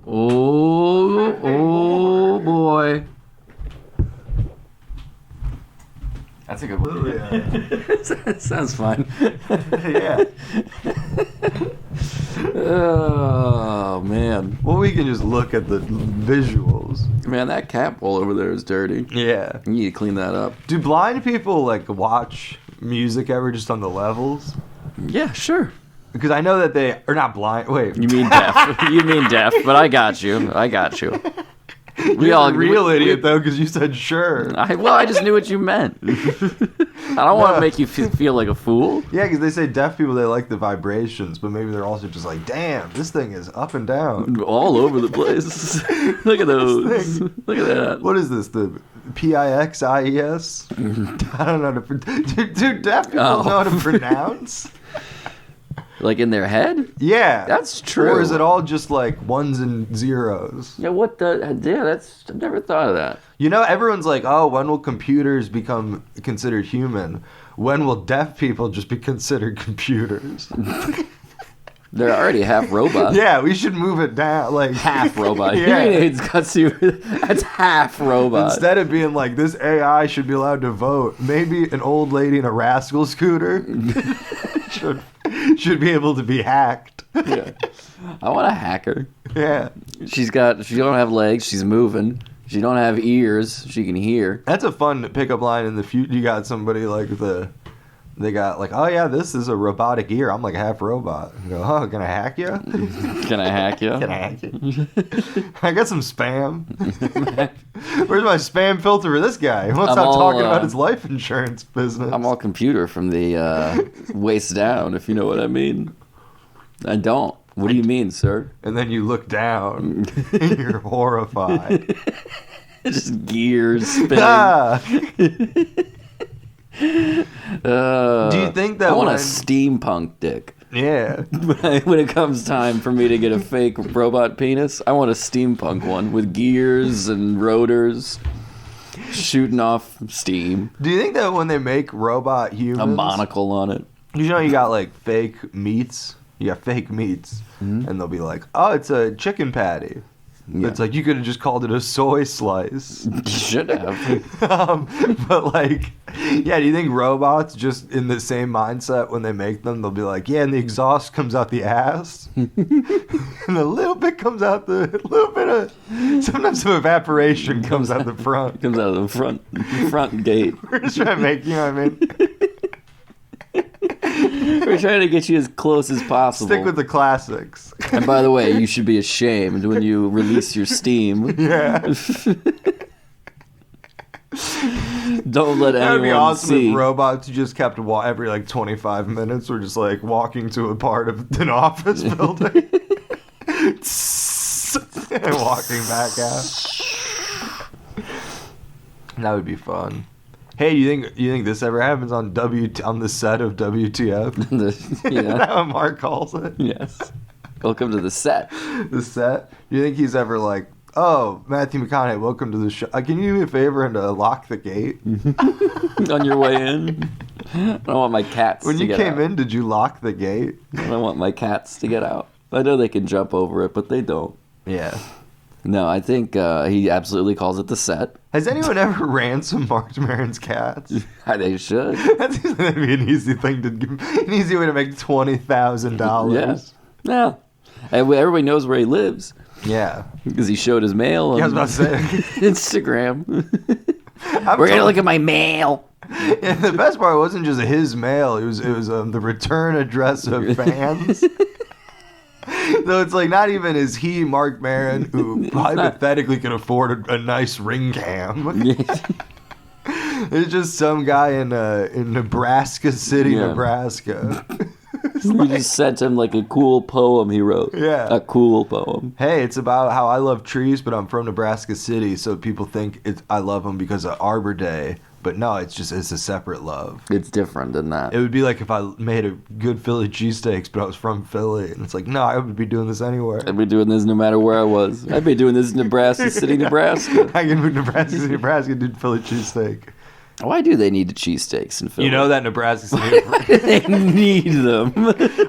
Oh boy. That's a good one. That sounds fun. Yeah. Oh man. Well, we can just look at the visuals. Man, that cat bowl over there is dirty. Yeah. You need to clean that up. Do blind people like watch music ever just on the levels? Yeah, sure. Because I know that they are not blind. Wait. You mean deaf. You mean deaf, but I got you. You're a real idiot though, because you said sure. I just knew what you meant. I don't want to make you feel like a fool. Yeah, because they say deaf people, they like the vibrations, but maybe they're also just like, damn, this thing is up and down. All over the place. Look at those. Look at that. What is this? The PIXIES? I don't know how to... Do deaf people know how to pronounce? Like in their head? Yeah. That's true. Or is it all just like ones and zeros? Yeah, what the... Yeah, I've never thought of that. You know, everyone's like, oh, when will computers become considered human? When will deaf people just be considered computers? They're already half robots. Yeah, we should move it down. Like half robot. Yeah. That's half robot. Instead of being like, this AI should be allowed to vote, maybe an old lady in a rascal scooter should be able to be hacked. Yeah. I want a hacker. Yeah. She don't have legs, she's moving. She don't have ears, she can hear. That's a fun pickup line in the future. You got somebody like they got like, oh yeah, this is a robotic ear. I'm like half robot. You go, oh, can I hack you? Can I hack you? Can I hack you? I got some spam. Where's my spam filter for this guy? He won't stop talking about his life insurance business. I'm all computer from the waist down, if you know what I mean. I don't. What do you mean, sir? And then you look down and you're horrified. Just gears spinning. Do you think that I want a steampunk dick? Yeah. When it comes time for me to get a fake robot penis, I want a steampunk one with gears and rotors shooting off steam. Do you think that when they make robot humans, a monocle on it? You know, you got like fake meats. You got fake meats, and they'll be like, "Oh, it's a chicken patty." Yeah. It's like you could have just called it a soy slice. You should have. But like, yeah, do you think robots just in the same mindset when they make them, they'll be like, yeah, and the exhaust comes out the ass, and a little bit comes out sometimes some evaporation comes out the front. Comes out of the front gate. We're just trying to make, you know what I mean? We're trying to get you as close as possible. Stick with the classics. And by the way, you should be ashamed when you release your steam. Yeah. Don't let anyone see. That would be awesome if robots just kept every like 25 minutes were just like walking to a part of an office building and walking back out. That would be fun. Hey, you think this ever happens on the set of WTF? Yeah. Is that what Mark calls it? Yes. Welcome to the set. The set? Do you think he's ever like, oh, Matthew McConaughey, welcome to the show. Can you do me a favor and lock the gate? On your way in? I don't want my cats to get out. When you came in, did you lock the gate? I don't want my cats to get out. I know they can jump over it, but they don't. Yeah. No, I think he absolutely calls it the set. Has anyone ever ransomed Mark Maron's cats? They should. That'd be an easy thing to give, an easy way to make $20,000. Yeah. Yeah. And everybody knows where he lives. Yeah. Because he showed his mail on I was about to say. Instagram. We're going to look at my mail. Yeah, the best part wasn't just his mail. It was the return address of fans. So it's like not even is he Mark Maron, who hypothetically can afford a nice ring cam. It's just some guy in Nebraska City, Nebraska. We just sent him like a cool poem he wrote. Yeah. A cool poem. Hey, it's about how I love trees, but I'm from Nebraska City, so people think I love them because of Arbor Day. But no, it's a separate love. It's different than that. It would be like if I made a good Philly cheesesteaks, but I was from Philly. And it's like, no, I would be doing this anywhere. I'd be doing this no matter where I was. I'd be doing this in Nebraska City, Nebraska. I can move Nebraska City, Nebraska, do Philly cheesesteak. Why do they need the cheesesteaks in Philly? You know that Nebraska City. They need them.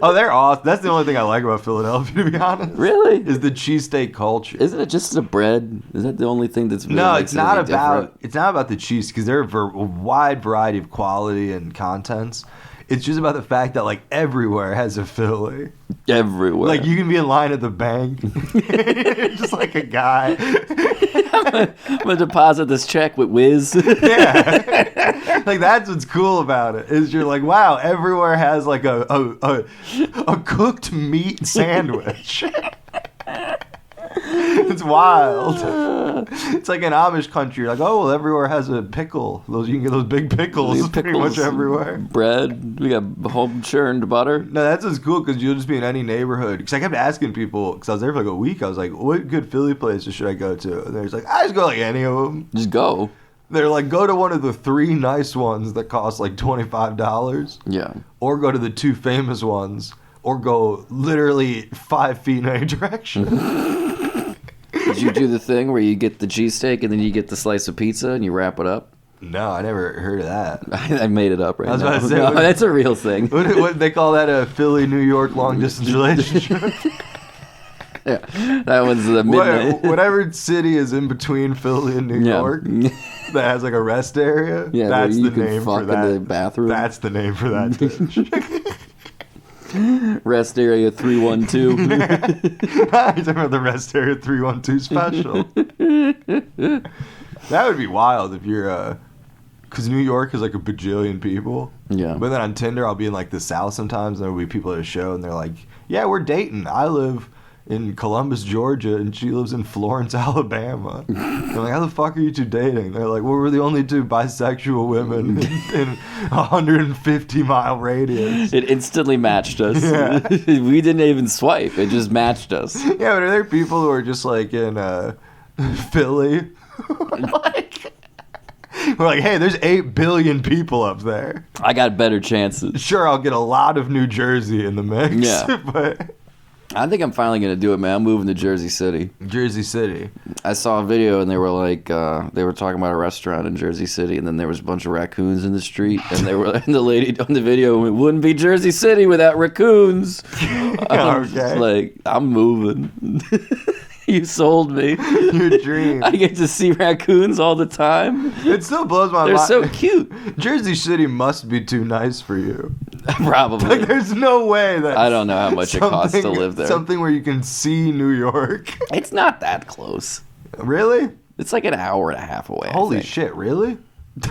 Oh, they're awesome. That's the only thing I like about Philadelphia, to be honest. Really? Is the cheesesteak culture. Isn't it just the bread? Is that the only thing that's really No, makes it's not it any about different? it's not about the cheese because there are a wide variety of quality and contents. It's just about the fact that like everywhere has a Philly. Everywhere. Like you can be in line at the bank, just like a guy. I'm gonna deposit this check with Wiz. Yeah, like that's what's cool about it. Is you're like, wow, everywhere has like a cooked meat sandwich. It's wild. It's like in Amish country. Like, oh, well, everywhere has a pickle. You can get those big pickles pretty much everywhere. Bread. We got home churned butter. No, that's what's cool because you'll just be in any neighborhood. Because I kept asking people, because I was there for like a week. I was like, what good Philly places should I go to? And they're just like, I just go like any of them. Just go. They're like, go to one of the 3 nice ones that cost like $25. Yeah. Or go to the 2 famous ones. Or go literally 5 feet in any direction. Did you do the thing where you get the cheesesteak and then you get the slice of pizza and you wrap it up? No, I never heard of that. I made it up right now. I was about to say, No, that's a real thing. What they call that, a Philly, New York long distance relationship? Yeah, that one's the midnight. Whatever city is in between Philly and New York that has like a rest area, Yeah, that's where you the can name fuck for that. in the bathroom. That's the name for that dish. Rest area 312. You're talking about the Rest Area 312 special. That would be wild if you're, because New York is like a bajillion people. Yeah. But then on Tinder, I'll be in like the South sometimes, and there will be people at a show, and they're like, yeah, we're dating. I live in Columbus, Georgia, and she lives in Florence, Alabama. I'm like, how the fuck are you two dating? They're like, well, we're the only 2 bisexual women in a 150-mile radius. It instantly matched us. Yeah. We didn't even swipe. It just matched us. Yeah, but are there people who are just like in Philly? We're like, hey, there's 8 billion people up there. I got better chances. Sure, I'll get a lot of New Jersey in the mix. Yeah. But I think I'm finally going to do it, man. I'm moving to Jersey City. Jersey City. I saw a video and they were like, they were talking about a restaurant in Jersey City, and then there was a bunch of raccoons in the street, and they were, and the lady on the video went, wouldn't be Jersey City without raccoons. I'm just like, I'm moving. You sold me. Your dream. I get to see raccoons all the time. It still blows my mind. They're so cute. Jersey City must be too nice for you. Probably. Like, there's no way that I don't know how much it costs to live there. Something where you can see New York. It's not that close. Really? It's like an hour and a half away. Holy shit! Really?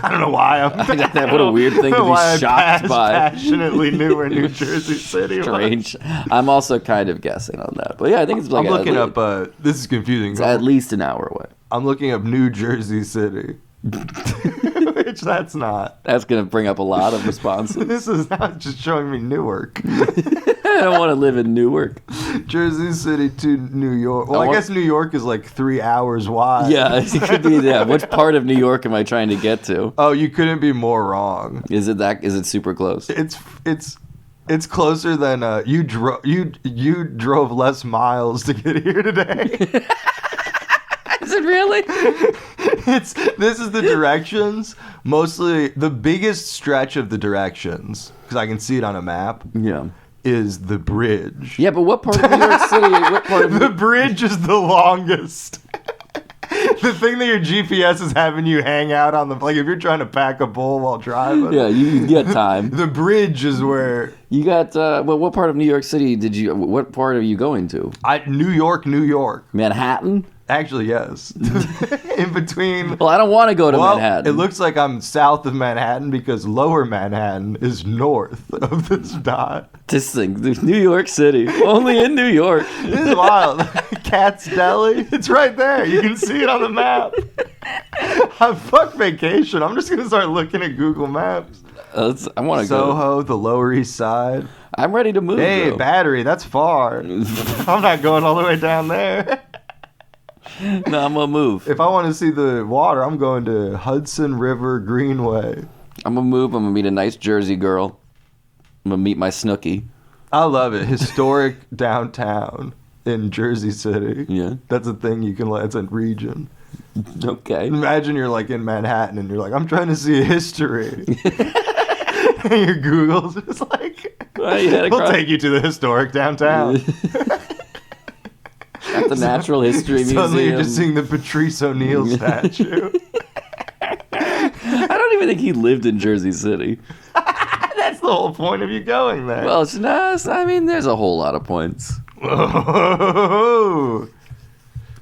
I don't know why I'm. What a weird thing to be shocked by. Passionately knew where New Jersey City was. Strange. I'm also kind of guessing on that, but yeah, I think it's like I'm looking up. This is confusing. It's at least an hour away. I'm looking up New Jersey City. Which that's not. That's gonna bring up a lot of responses. This is not just showing me Newark. I don't want to live in Newark. Jersey City to New York. Well, I guess New York is like 3 hours wide. Yeah, it could be that. Which part of New York am I trying to get to? Oh, you couldn't be more wrong. Is it super close? It's closer than you drove less miles to get here today. Is it really? This is the directions. Mostly the biggest stretch of the directions, because I can see it on a map. Yeah. Is the bridge. Yeah, but what part of New York City? What part of the bridge is the longest. The thing that your GPS is having you hang out on like if you're trying to pack a bowl while driving. Yeah, you get time. The bridge is where you got. Well, what part of New York City did you? What part are you going to? New York. Manhattan. Actually, yes. In between. Well, I don't want to go to Manhattan. It looks like I'm south of Manhattan because lower Manhattan is north of this dot. This thing, New York City. Only in New York. This is wild. Cat's Deli. It's right there. You can see it on the map. Fuck vacation. I'm just going to start looking at Google Maps. I want to go. Soho, the Lower East Side. I'm ready to move. Hey, though. Battery. That's far. I'm not going all the way down there. No, I'm gonna move. If I want to see the water, I'm going to Hudson River Greenway. I'm gonna move. I'm gonna meet a nice Jersey girl. I'm gonna meet my Snooki. I love it. Historic downtown in Jersey City. Yeah. That's a thing you can. It's a region. Okay. Imagine you're like in Manhattan and you're like, I'm trying to see a history. And your Google's just like, we'll take you to the historic downtown. At the Natural History Museum. Suddenly you're just seeing the Patrice O'Neill statue. I don't even think he lived in Jersey City. That's the whole point of you going there. Well, it's not. I mean, there's a whole lot of points. Whoa.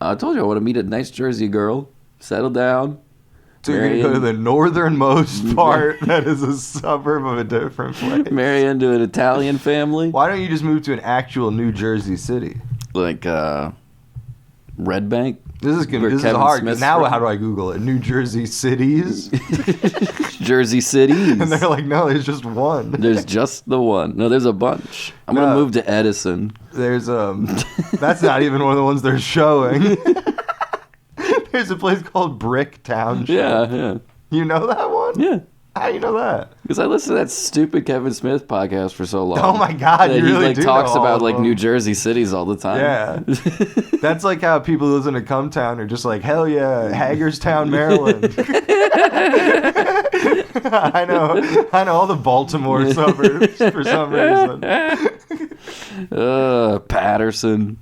I told you I want to meet a nice Jersey girl, settle down. So you're going to go to the northernmost part that is a suburb of a different place. Marry into an Italian family. Why don't you just move to an actual New Jersey city? Like Red Bank. This is hard. Now how do I Google it? New Jersey cities? Jersey cities. And they're like, no, there's just one. There's just the one. No, there's a bunch. I'm going to move to Edison. There's that's not even one of the ones they're showing. There's a place called Brick Township. Yeah. You know that one? Yeah. How do you know that? Because I listened to that stupid Kevin Smith podcast for so long. Oh my God, you really do talks know about all of them. New Jersey cities all the time. Yeah. That's like how people who listen to Come Town are just like, hell yeah, Hagerstown, Maryland. I know all the Baltimore suburbs for some reason. Patterson,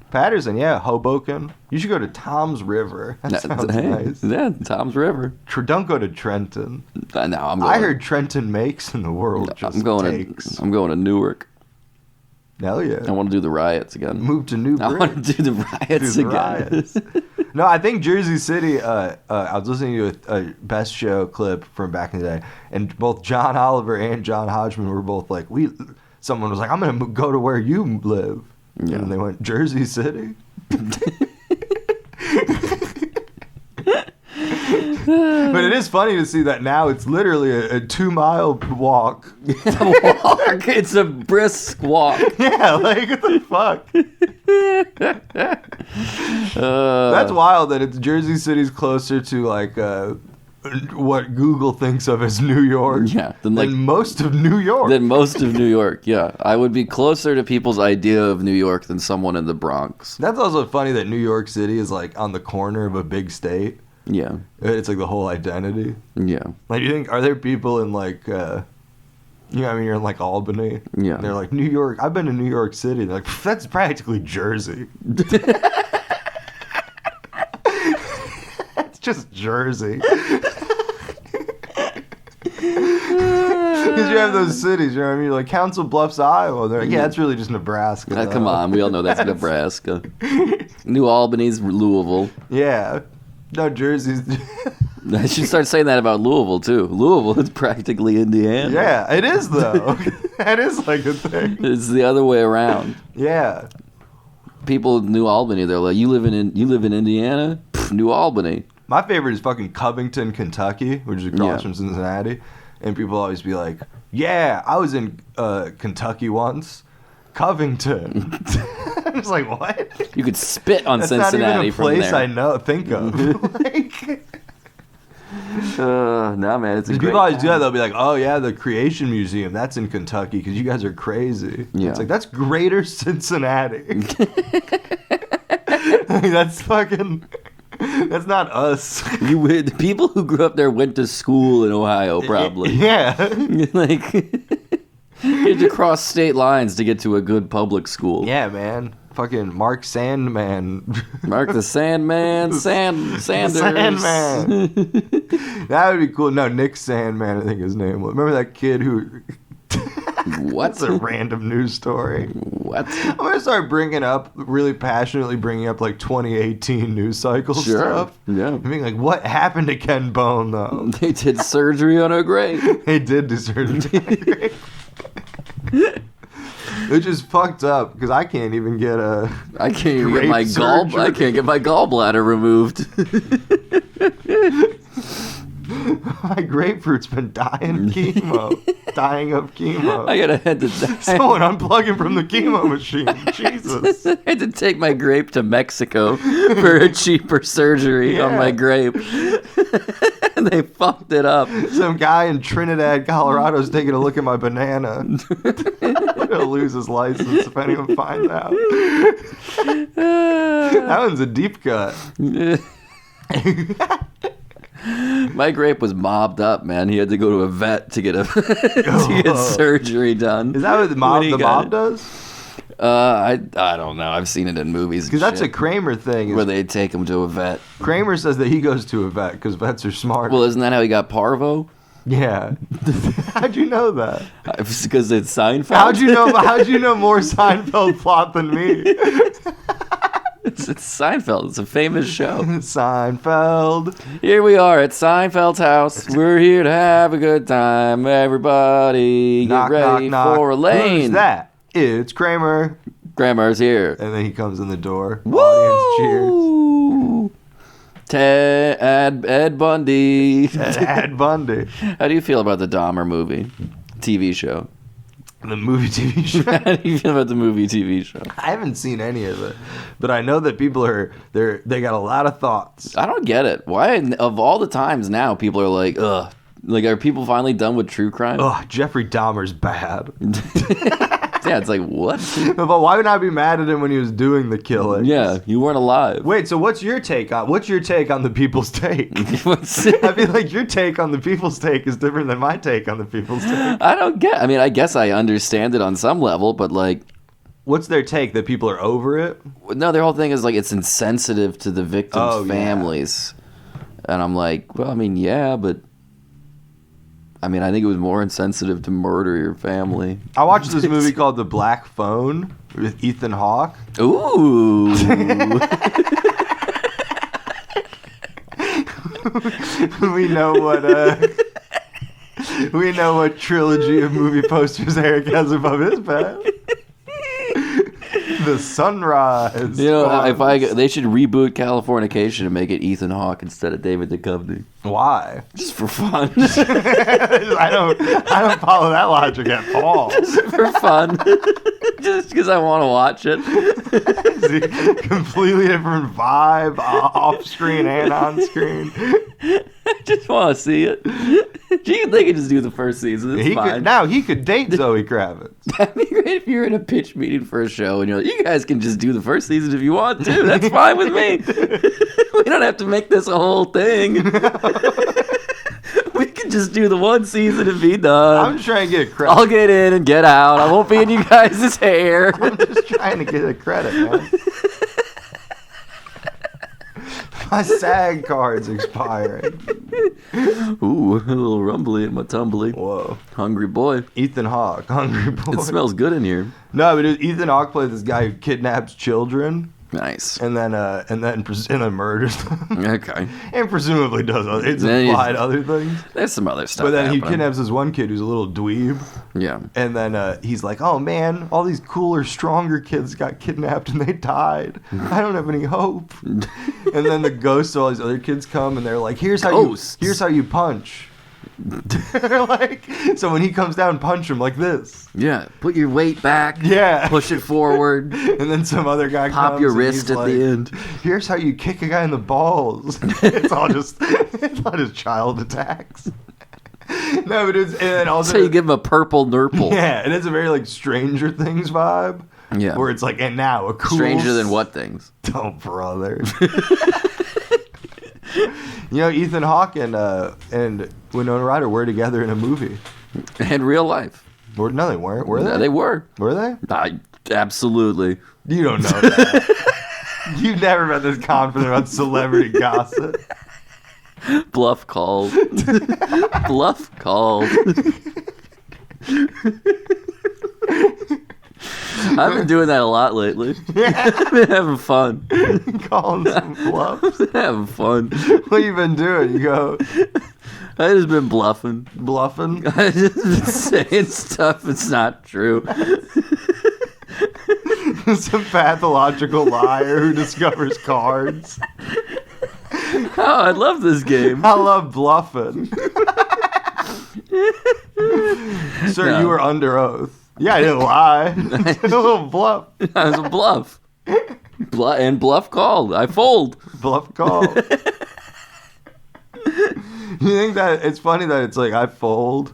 yeah, Hoboken. You should go to Tom's River. That sounds nice. Yeah, Tom's River. Don't go to Trenton. No, I'm going. I heard Trenton makes and the world just I'm going to Newark. Hell yeah. I want to do the riots again. Move to New Britain. I want to do the riots again. No, I think Jersey City, I was listening to a Best Show clip from back in the day, and both John Oliver and John Hodgman were both like, someone was like, I'm going to go to where you live. Yeah. And they went, Jersey City? But it is funny to see that now it's literally a 2-mile walk. It's a brisk walk. Yeah, like what the fuck? That's wild that it's Jersey City's closer to like what Google thinks of as New York. Yeah, than most of New York. Than most of New York. Yeah, I would be closer to people's idea of New York than someone in the Bronx. That's also funny that New York City is like on the corner of a big state. Yeah. It's like the whole identity. Yeah. Like, you think, are there people in like, you're in like Albany? Yeah. And they're like, New York, I've been to New York City. They're like, that's practically Jersey. That's just Jersey. Because you have those cities, you know what I mean? You're like, Council Bluffs, Iowa. They're like, yeah, that's really just Nebraska. Come on, we all know that's Nebraska. New Albany's Louisville. Yeah. No, Jersey's... I should start saying that about Louisville, too. Louisville is practically Indiana. Yeah, it is, though. That is like a thing. It's the other way around. Yeah. People in New Albany, they're like, you live in Indiana? Pff, New Albany. My favorite is fucking Covington, Kentucky, which is across from Cincinnati. And people always be like, yeah, I was in Kentucky once. Covington. I'm just like, what? You could spit on That's Cincinnati not even a from place there. think of. Like, no, man, it's a great people always time. do that. They'll be like, oh, yeah, the Creation Museum, that's in Kentucky because you guys are crazy. Yeah. It's like, that's greater Cincinnati. That's fucking... That's not us. The people who grew up there went to school in Ohio, probably. Yeah. Like, you had to cross state lines to get to a good public school. Yeah, man. Fucking Mark Sandman. Mark the Sandman. Sanders. Sandman. That would be cool. No, Nick Sandman, I think his name was. Remember that kid who... What? That's a random news story. What? I'm going to start really passionately bringing up like 2018 news cycle stuff. Yeah. And being like, what happened to Ken Bone, though? They did surgery on her grave. They did do surgery on her grave. Which is fucked up because I can't even get I can't even get my gallbladder removed. My grapefruit's been dying of chemo. I gotta head to someone unplug him from the chemo machine. Jesus. I had to take my grape to Mexico for a cheaper surgery on my grape. And they fucked it up. Some guy in Trinidad, Colorado's taking a look at my banana. He'll lose his license if anyone finds out. That one's a deep cut. Mike Rape was mobbed up, man. He had to go to a vet to get to get surgery done. Is that what the mob does? I don't know. I've seen it in movies. Because that's a Kramer thing. Where they take him to a vet. Kramer says that he goes to a vet because vets are smart. Well, isn't that how he got parvo? Yeah. How'd you know that? Because it's Seinfeld. How'd you know more Seinfeld plot than me? It's Seinfeld. It's a famous show. Seinfeld. Here we are at Seinfeld's house. We're here to have a good time. Everybody get Knock, ready knock, knock. for Elaine. Who's that? It's Kramer. Kramer's here. And then he comes in the door. Woo! Audience cheers. Ed Bundy. Ed Bundy. How do you feel about the Dahmer movie, TV show? The movie TV show. How do you feel about the movie TV show? I haven't seen any of it, but I know that people they got a lot of thoughts. I don't get it. Why, of all the times now, people are like, ugh. Like, are people finally done with true crime? Ugh, Jeffrey Dahmer's bad. Yeah, it's like, what? But why would I be mad at him when he was doing the killing? Yeah, you weren't alive. Wait, so what's your take on the people's take? I feel like your take on the people's take is different than my take on the people's take. I mean, I guess I understand it on some level, but like, what's their take? That people are over it? No, their whole thing is like it's insensitive to the victims' families. Yeah. And I'm like, well, I mean, yeah, but I mean, I think it was more insensitive to murder your family. I watched this movie called The Black Phone with Ethan Hawke. Ooh. We know what trilogy of movie posters Eric has above his bed. The Sunrise. You know, they should reboot Californication and make it Ethan Hawke instead of David Duchovny. Why? Just for fun. I don't follow that logic at all. Just for fun. Just because I want to watch it. Completely different vibe, off screen and on screen. I just want to see it. They could just do the first season. It's fine. He could date Zoe Kravitz. That'd be great if you're in a pitch meeting for a show and you're like, you guys can just do the first season if you want to. That's fine with me. We don't have to make this a whole thing. We can just do the one season and be done. I'm just trying to get credit. I'll get in and get out. I won't be in you guys' hair. I'm just trying to get a credit, man. My SAG card's expiring. Ooh, a little rumbly in my tumbly. Whoa. Hungry boy. Ethan Hawke, hungry boy. It smells good in here. No, but Ethan Hawke plays this guy who kidnaps children. Nice. And then murders them. Okay. And presumably does other things. There's some other stuff. But then happening. He kidnaps this one kid who's a little dweeb. Yeah. And then he's like, oh man, all these cooler, stronger kids got kidnapped and they died. I don't have any hope. And then the ghosts of all these other kids come and they're like, here's how you punch. They're like, so when he comes down, punch him like this. Yeah, put your weight back. Yeah, push it forward. And then some other guy pop your wrist at the end. Here's how you kick a guy in the balls. It's all just child attacks. No, but and then also so you give him a purple nurple. Yeah, and it's a very like Stranger Things vibe. Yeah, where it's like, and now a cool Stranger Than What Things? Oh, brother. You know, Ethan Hawke and Winona Ryder were together in a movie. In real life. No, they weren't. Were they? No, they were. Were they? Absolutely. You don't know that. You've never been this confident about celebrity gossip. Bluff called. Bluff called. I've been doing that a lot lately. I've been having fun. Calling some bluffs. Having fun. What you been doing? You go. I just been bluffing. Bluffing? I just been saying stuff that's not true. Some pathological liar who discovers cards. Oh, I love this game. I love bluffing. Sir, no. You were under oath. Yeah, I didn't lie. It's a little bluff. That was a bluff. And bluff called. I fold. Bluff called. You think that it's funny that it's like I fold?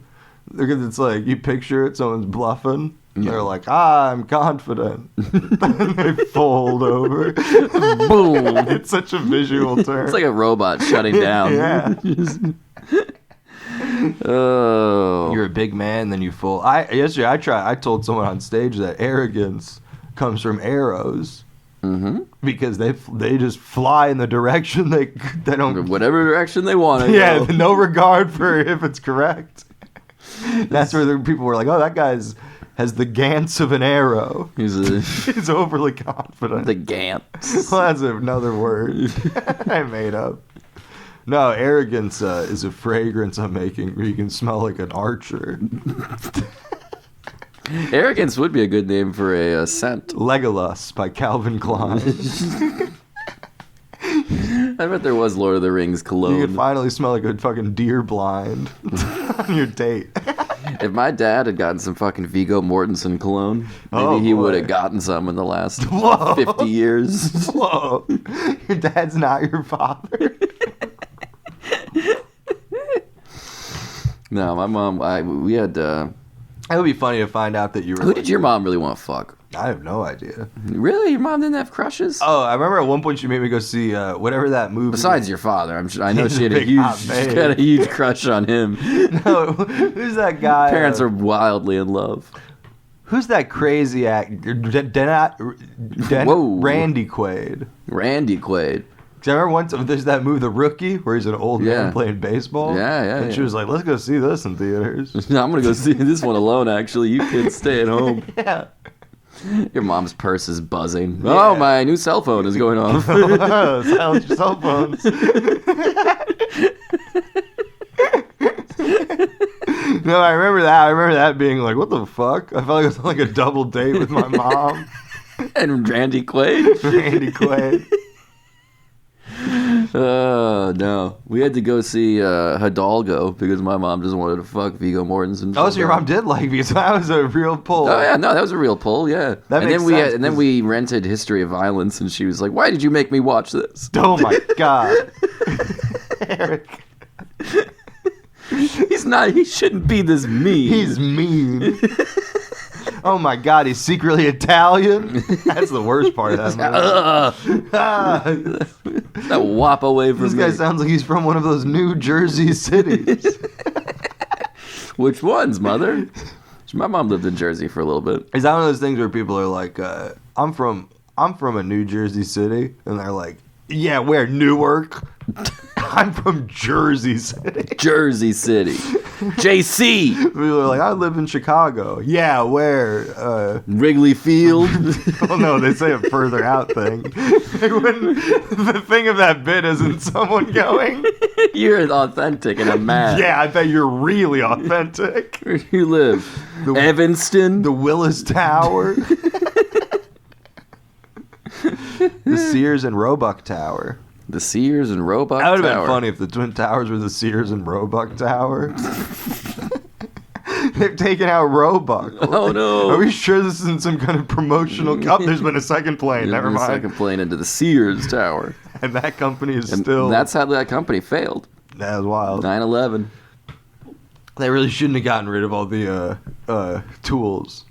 Because it's like you picture it, someone's bluffing. They're like, I'm confident. Then they fold over. Boom. It's such a visual term. It's like a robot shutting down. Yeah. Oh. You're a big man, then you fold. Yesterday I told someone on stage that arrogance comes from arrows. Mm-hmm. Because they just fly in the direction they don't. Whatever direction they want to Yeah, go. no regard for if it's correct. That's where the people were like, "Oh, that guy's has the gance of an arrow." He's overly confident. The Gantz. Well, that's another word I made up. No, arrogance is a fragrance I'm making where you can smell like an archer. Arrogance would be a good name for a scent. Legolas by Calvin Klein. I bet there was Lord of the Rings cologne. You could finally smell like a fucking deer blind on your date. If my dad had gotten some fucking Viggo Mortensen cologne, maybe he would have gotten some in the last 50 years. Whoa. Your dad's not your father. No, my mom, we had... It would be funny to find out that you were. Who did your mom really want to fuck? I have no idea. Really? Your mom didn't have crushes? Oh, I remember at one point she made me go see whatever that movie. Besides your father, I know He's she a had a big hot huge, babe. she had a huge crush on him. No, who's that guy? Parents are wildly in love. Who's that crazy actor? Whoa. Randy Quaid. Randy Quaid. Cause I remember once there's that movie, The Rookie, where he's an old Yeah. man playing baseball. Yeah. And she was like, "Let's go see this in theaters." I'm going to go see this one alone, actually. You kids stay at home. Yeah. Your mom's purse is buzzing. Yeah. Oh, my new cell phone is going off. Silence your cell phones. No, I remember that. I remember that being like, "What the fuck?" I felt like it was like a double date with my mom. And Randy Quaid? Randy Quaid. No. We had to go see Hidalgo because my mom just wanted to fuck Viggo Mortensen. Oh, so your mom did like me, so that was a real pull. Oh yeah, no, that was a real pull, yeah. That and makes then we sense, and then we rented History of Violence, and she was like, "Why did you make me watch this?" Oh my god. Eric. He shouldn't be this mean. He's mean. Oh my god, he's secretly Italian? That's the worst part of that movie. That whop away from This me. guy sounds like he's from one of those New Jersey cities. Which ones, mother? My mom lived in Jersey for a little bit. Is that one of those things where people are like, I'm from a New Jersey city, and they're like, yeah, where? Newark? I'm from Jersey City. Jersey City. JC. People are like, I live in Chicago. Yeah, where? Wrigley Field. Oh no, they say a further out thing. The thing of that bit isn't someone going, You're authentic and I'm mad. yeah, I bet you're really authentic. Where do you live? Evanston? The Willis Tower. The Sears and Roebuck Tower. The Sears and Roebuck That would have Tower. been funny if the Twin Towers were the Sears and Roebuck Tower. They've taken out Roebuck. Oh no. Are we sure this isn't some kind of promotional... Oh, there's been a second plane. Never There's a mind. second plane into the Sears Tower. And that company is And still... that's how that company failed. That was wild. 9/11. They really shouldn't have gotten rid of all the tools.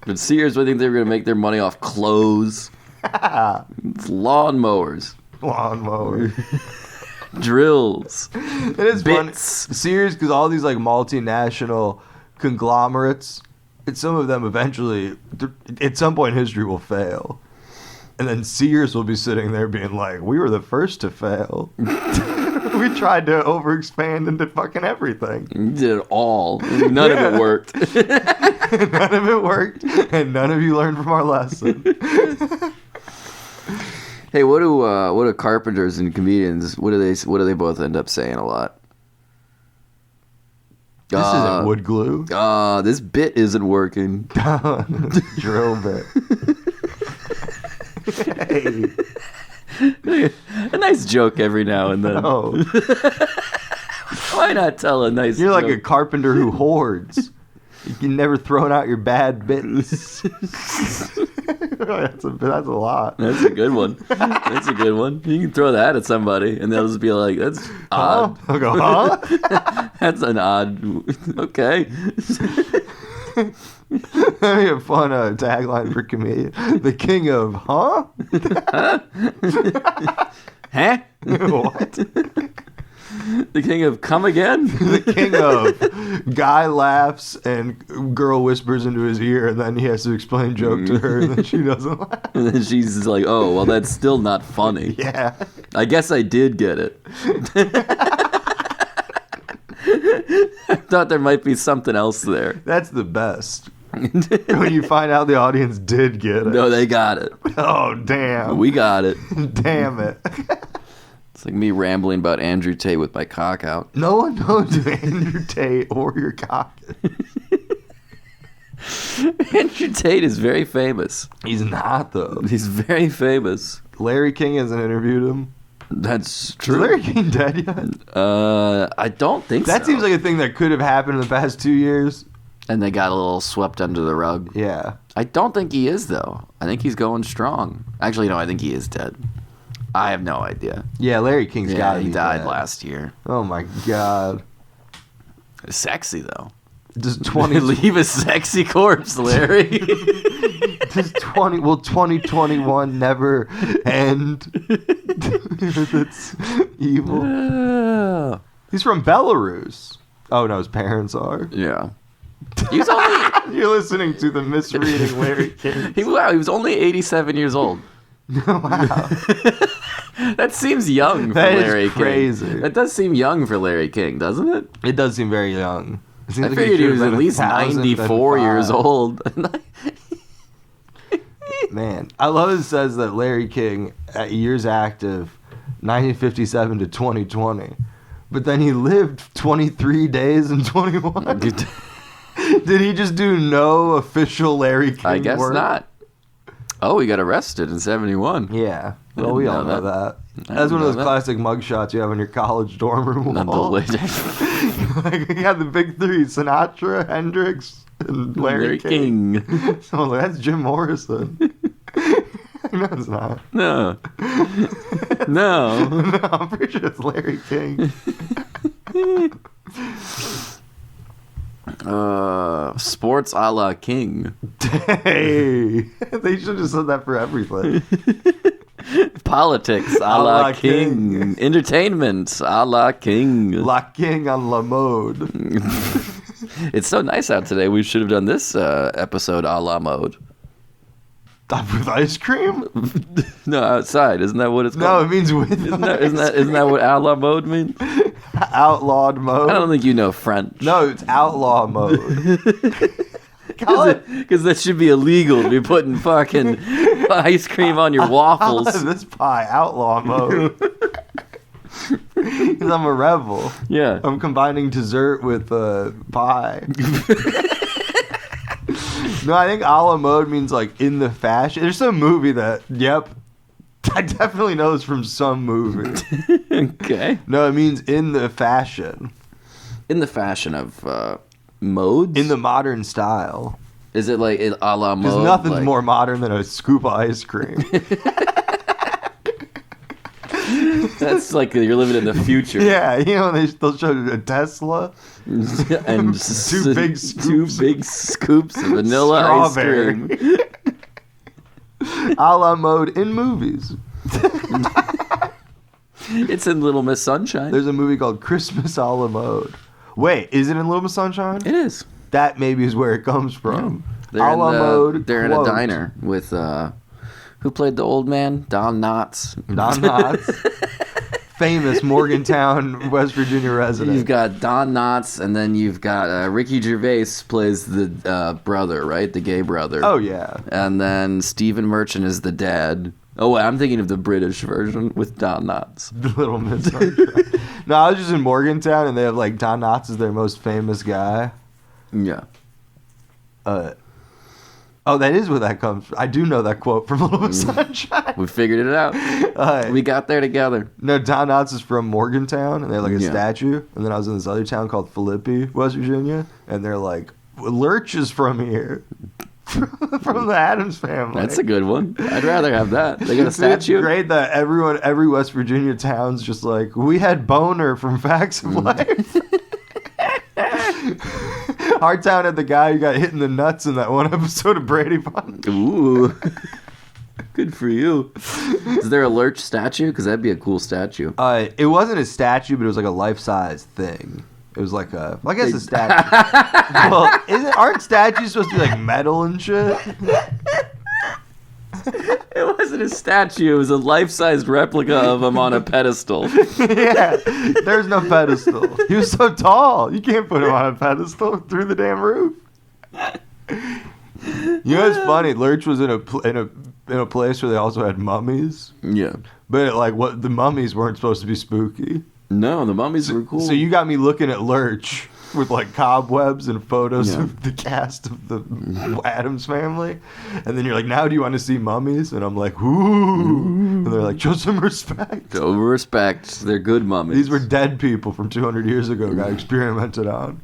But Sears, I think they were going to make their money off clothes. It's lawnmowers. Lawnmower. Drills. It is Bits. fun. Sears, because all these like multinational conglomerates, some of them eventually, at some point in history, will fail. And then Sears will be sitting there being like, we were the first to fail. We tried to overexpand into fucking everything. You did it all. None of it worked. None of it worked, and none of you learned from our lesson. Hey, what do carpenters and comedians, what do they both end up saying a lot? This isn't wood glue. This bit isn't working. Drill bit. Hey. A nice joke every now and then. Oh. Why not tell a nice You're joke? like a carpenter who hoards. You can never throw out your bad bits. That's a lot. That's a good one. That's a good one. You can throw that at somebody, and they'll just be like, "That's odd." Huh? I'll go, huh? That's an odd. Okay. That'd be a fun tagline for comedian. The king of, huh? Huh? What? The king of come again? The king of guy laughs and girl whispers into his ear, and then he has to explain joke to her, and then she doesn't laugh. And then she's like, "Oh, well, that's still not funny." Yeah. I guess I did get it. I thought there might be something else there. That's the best. When you find out the audience did get it. No, they got it. Oh, damn. We got it. Damn it. It's like me rambling about Andrew Tate with my cock out. No one knows who Andrew Tate or your cock is. Andrew Tate is very famous. He's not, though. He's very famous. Larry King hasn't interviewed him. That's Is true. Larry King dead yet? I don't think so. That seems like a thing that could have happened in the past 2 years. And they got a little swept under the rug. Yeah. I don't think he is, though. I think he's going strong. Actually, no, I think he is dead. I have no idea. Yeah, Larry King's Yeah, gotta he be died dead. last year. Oh my god. Sexy, though. Does 20 Leave a sexy corpse, Larry. does 2021 never end? That's evil. He's from Belarus. Oh no, his parents are. Yeah. He was only You're listening to the misreading Larry King. he was only 87 years old. Wow. That seems young for That is Larry crazy. King. That does seem young for Larry King, doesn't it? It does seem very young. It seems I like figured he should was have at been least 94 years 1005. old. Man, I love it says that Larry King, at years active, 1957 to 2020. But then he lived 23 days and 21. Did he just do no official Larry King I guess work? not. Oh, he got arrested in 71. Yeah. I Well, we didn't all know know that. I That's didn't one of know those that. classic mugshots you have on your college dorm room Not the wall. late- Like, you had the big three, Sinatra, Hendrix, and Larry King. So I'm like, that's Jim Morrison. No, it's not. No. No. No, I'm pretty sure it's Larry King. Sports a la King. Hey, they should have said that for everything. Politics a la King. Entertainment a la King. La King on La Mode. It's so nice out today. We should have done this episode a la mode. With ice cream? No, outside. Isn't that what it's No, called? it means with Isn't that what a la mode means? outlawed mode. I don't think you know French. No, it's outlaw mode. Call it. Because that should be illegal to be putting fucking ice cream on your I'll waffles. have this pie outlaw mode. Because I'm a rebel. Yeah. I'm combining dessert with pie. No, I think a la mode means like in the fashion. There's some movie that, yep, I definitely know it's from some movie. Okay. No, it means in the fashion. In the fashion of modes? In the modern style. Is it like a la mode? Because nothing's like- more modern than a scoop of ice cream. That's like you're living in the future. Yeah, you know, they'll show a Tesla. And Two big scoops of vanilla Strawberry. ice cream. A la mode in movies. It's in Little Miss Sunshine. There's a movie called Christmas a la mode. Wait, is it in Little Miss Sunshine? It is. That maybe is where it comes from. They're, A in, la mode. they're in a quote. diner with who played the old man? Don Knotts. Don Knotts. Famous Morgantown, West Virginia resident. You've got Don Knotts, and then you've got Ricky Gervais plays the brother, right? The gay brother. Oh, yeah. And then Stephen Merchant is the dad. Oh, wait, I'm thinking of the British version with Don Knotts. The Little Miss Sunshine. No, I was just in Morgantown, and they have, like, Don Knotts is their most famous guy. Yeah. Oh, that is where that comes from. I do know that quote from Little Miss Sunshine. We figured it out. We got there together. No, Don Knotts is from Morgantown, and they have like a Yeah. statue. And then I was in this other town called Philippi, West Virginia, and they're like, Lurch is from here. from the Addams Family. That's a good one. I'd rather have that. They got a statue. It's great that every West Virginia town's just like, we had Boner from Facts of Life. Our town had the guy who got hit in the nuts in that one episode of Brady Bunch. Ooh. Good for you. Is there a Lurch statue? Because that'd be a cool statue. It wasn't a statue, but it was like a life-size thing. It was like a, well, I guess a statue. Well, aren't statues supposed to be like metal and shit? It wasn't a statue. It was a life-sized replica of him on a pedestal. Yeah, there's no pedestal. He was so tall. You can't put him on a pedestal through the damn roof. You know what's funny? Lurch was in a place where they also had mummies. Yeah. But like, what the mummies weren't supposed to be spooky. No, the mummies were cool. So you got me looking at Lurch with like cobwebs and photos of the cast of the Addams Family, and then you're like, now do you want to see mummies? And I'm like, ooh. And they're like, show some respect. Show respect. They're good mummies. These were dead people from 200 years ago. Got experimented on.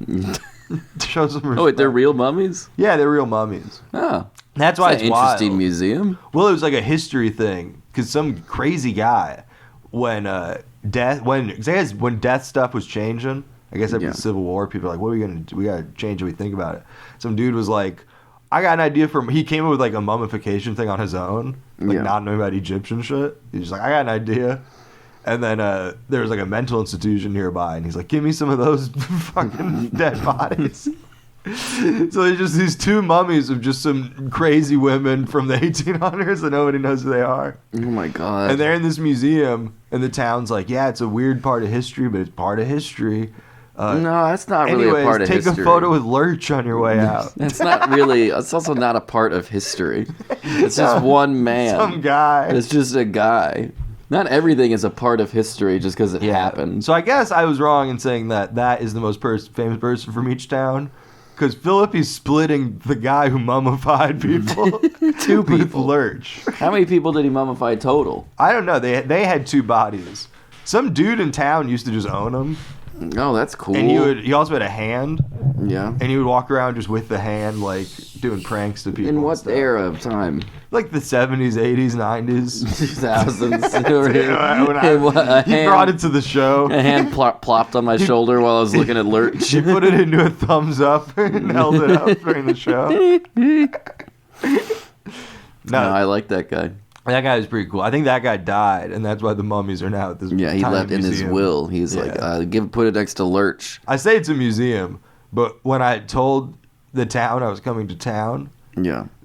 Show some respect. Oh, wait, they're real mummies? Yeah, they're real mummies. Oh. That's why That's it's an interesting wild. museum. Well, it was like a history thing because some crazy guy when death stuff was changing. I guess after the Civil War, people were like, what are we going to do? We got to change how we think about it. Some dude was like, I got an idea he came up with like a mummification thing on his own, like not knowing about Egyptian shit. He's just like, I got an idea. And then there was like a mental institution nearby, and he's like, give me some of those fucking dead bodies. So there's just these two mummies of just some crazy women from the 1800s that nobody knows who they are. Oh my God. And they're in this museum, and the town's like, yeah, it's a weird part of history, but it's part of history. No, that's not really a part of history. Take a photo with Lurch on your way out. That's not really, it's also not a part of history. It's just one man. Some guy. It's just a guy. Not everything is a part of history just because it happened. So I guess I was wrong in saying that is the most famous person from each town. Because Philip is splitting the guy who mummified people. Two With people. Lurch. How many people did he mummify total? I don't know. They had two bodies. Some dude in town used to just own them. Oh, that's cool. And he also had a hand. Yeah. And he would walk around just with the hand, like, doing pranks to people. In what era of time? Like the 70s, 80s, 90s. 2000s. He brought it to the show. A hand plopped on my shoulder while I was looking at Lurch. He put it into a thumbs up and held it up during the show. No, I like that guy. That guy was pretty cool. I think that guy died, and that's why the mummies are now at this. Yeah, he tiny left in his museum. will. He's like, put it next to Lurch. I say it's a museum, but when I told the town I was coming to town,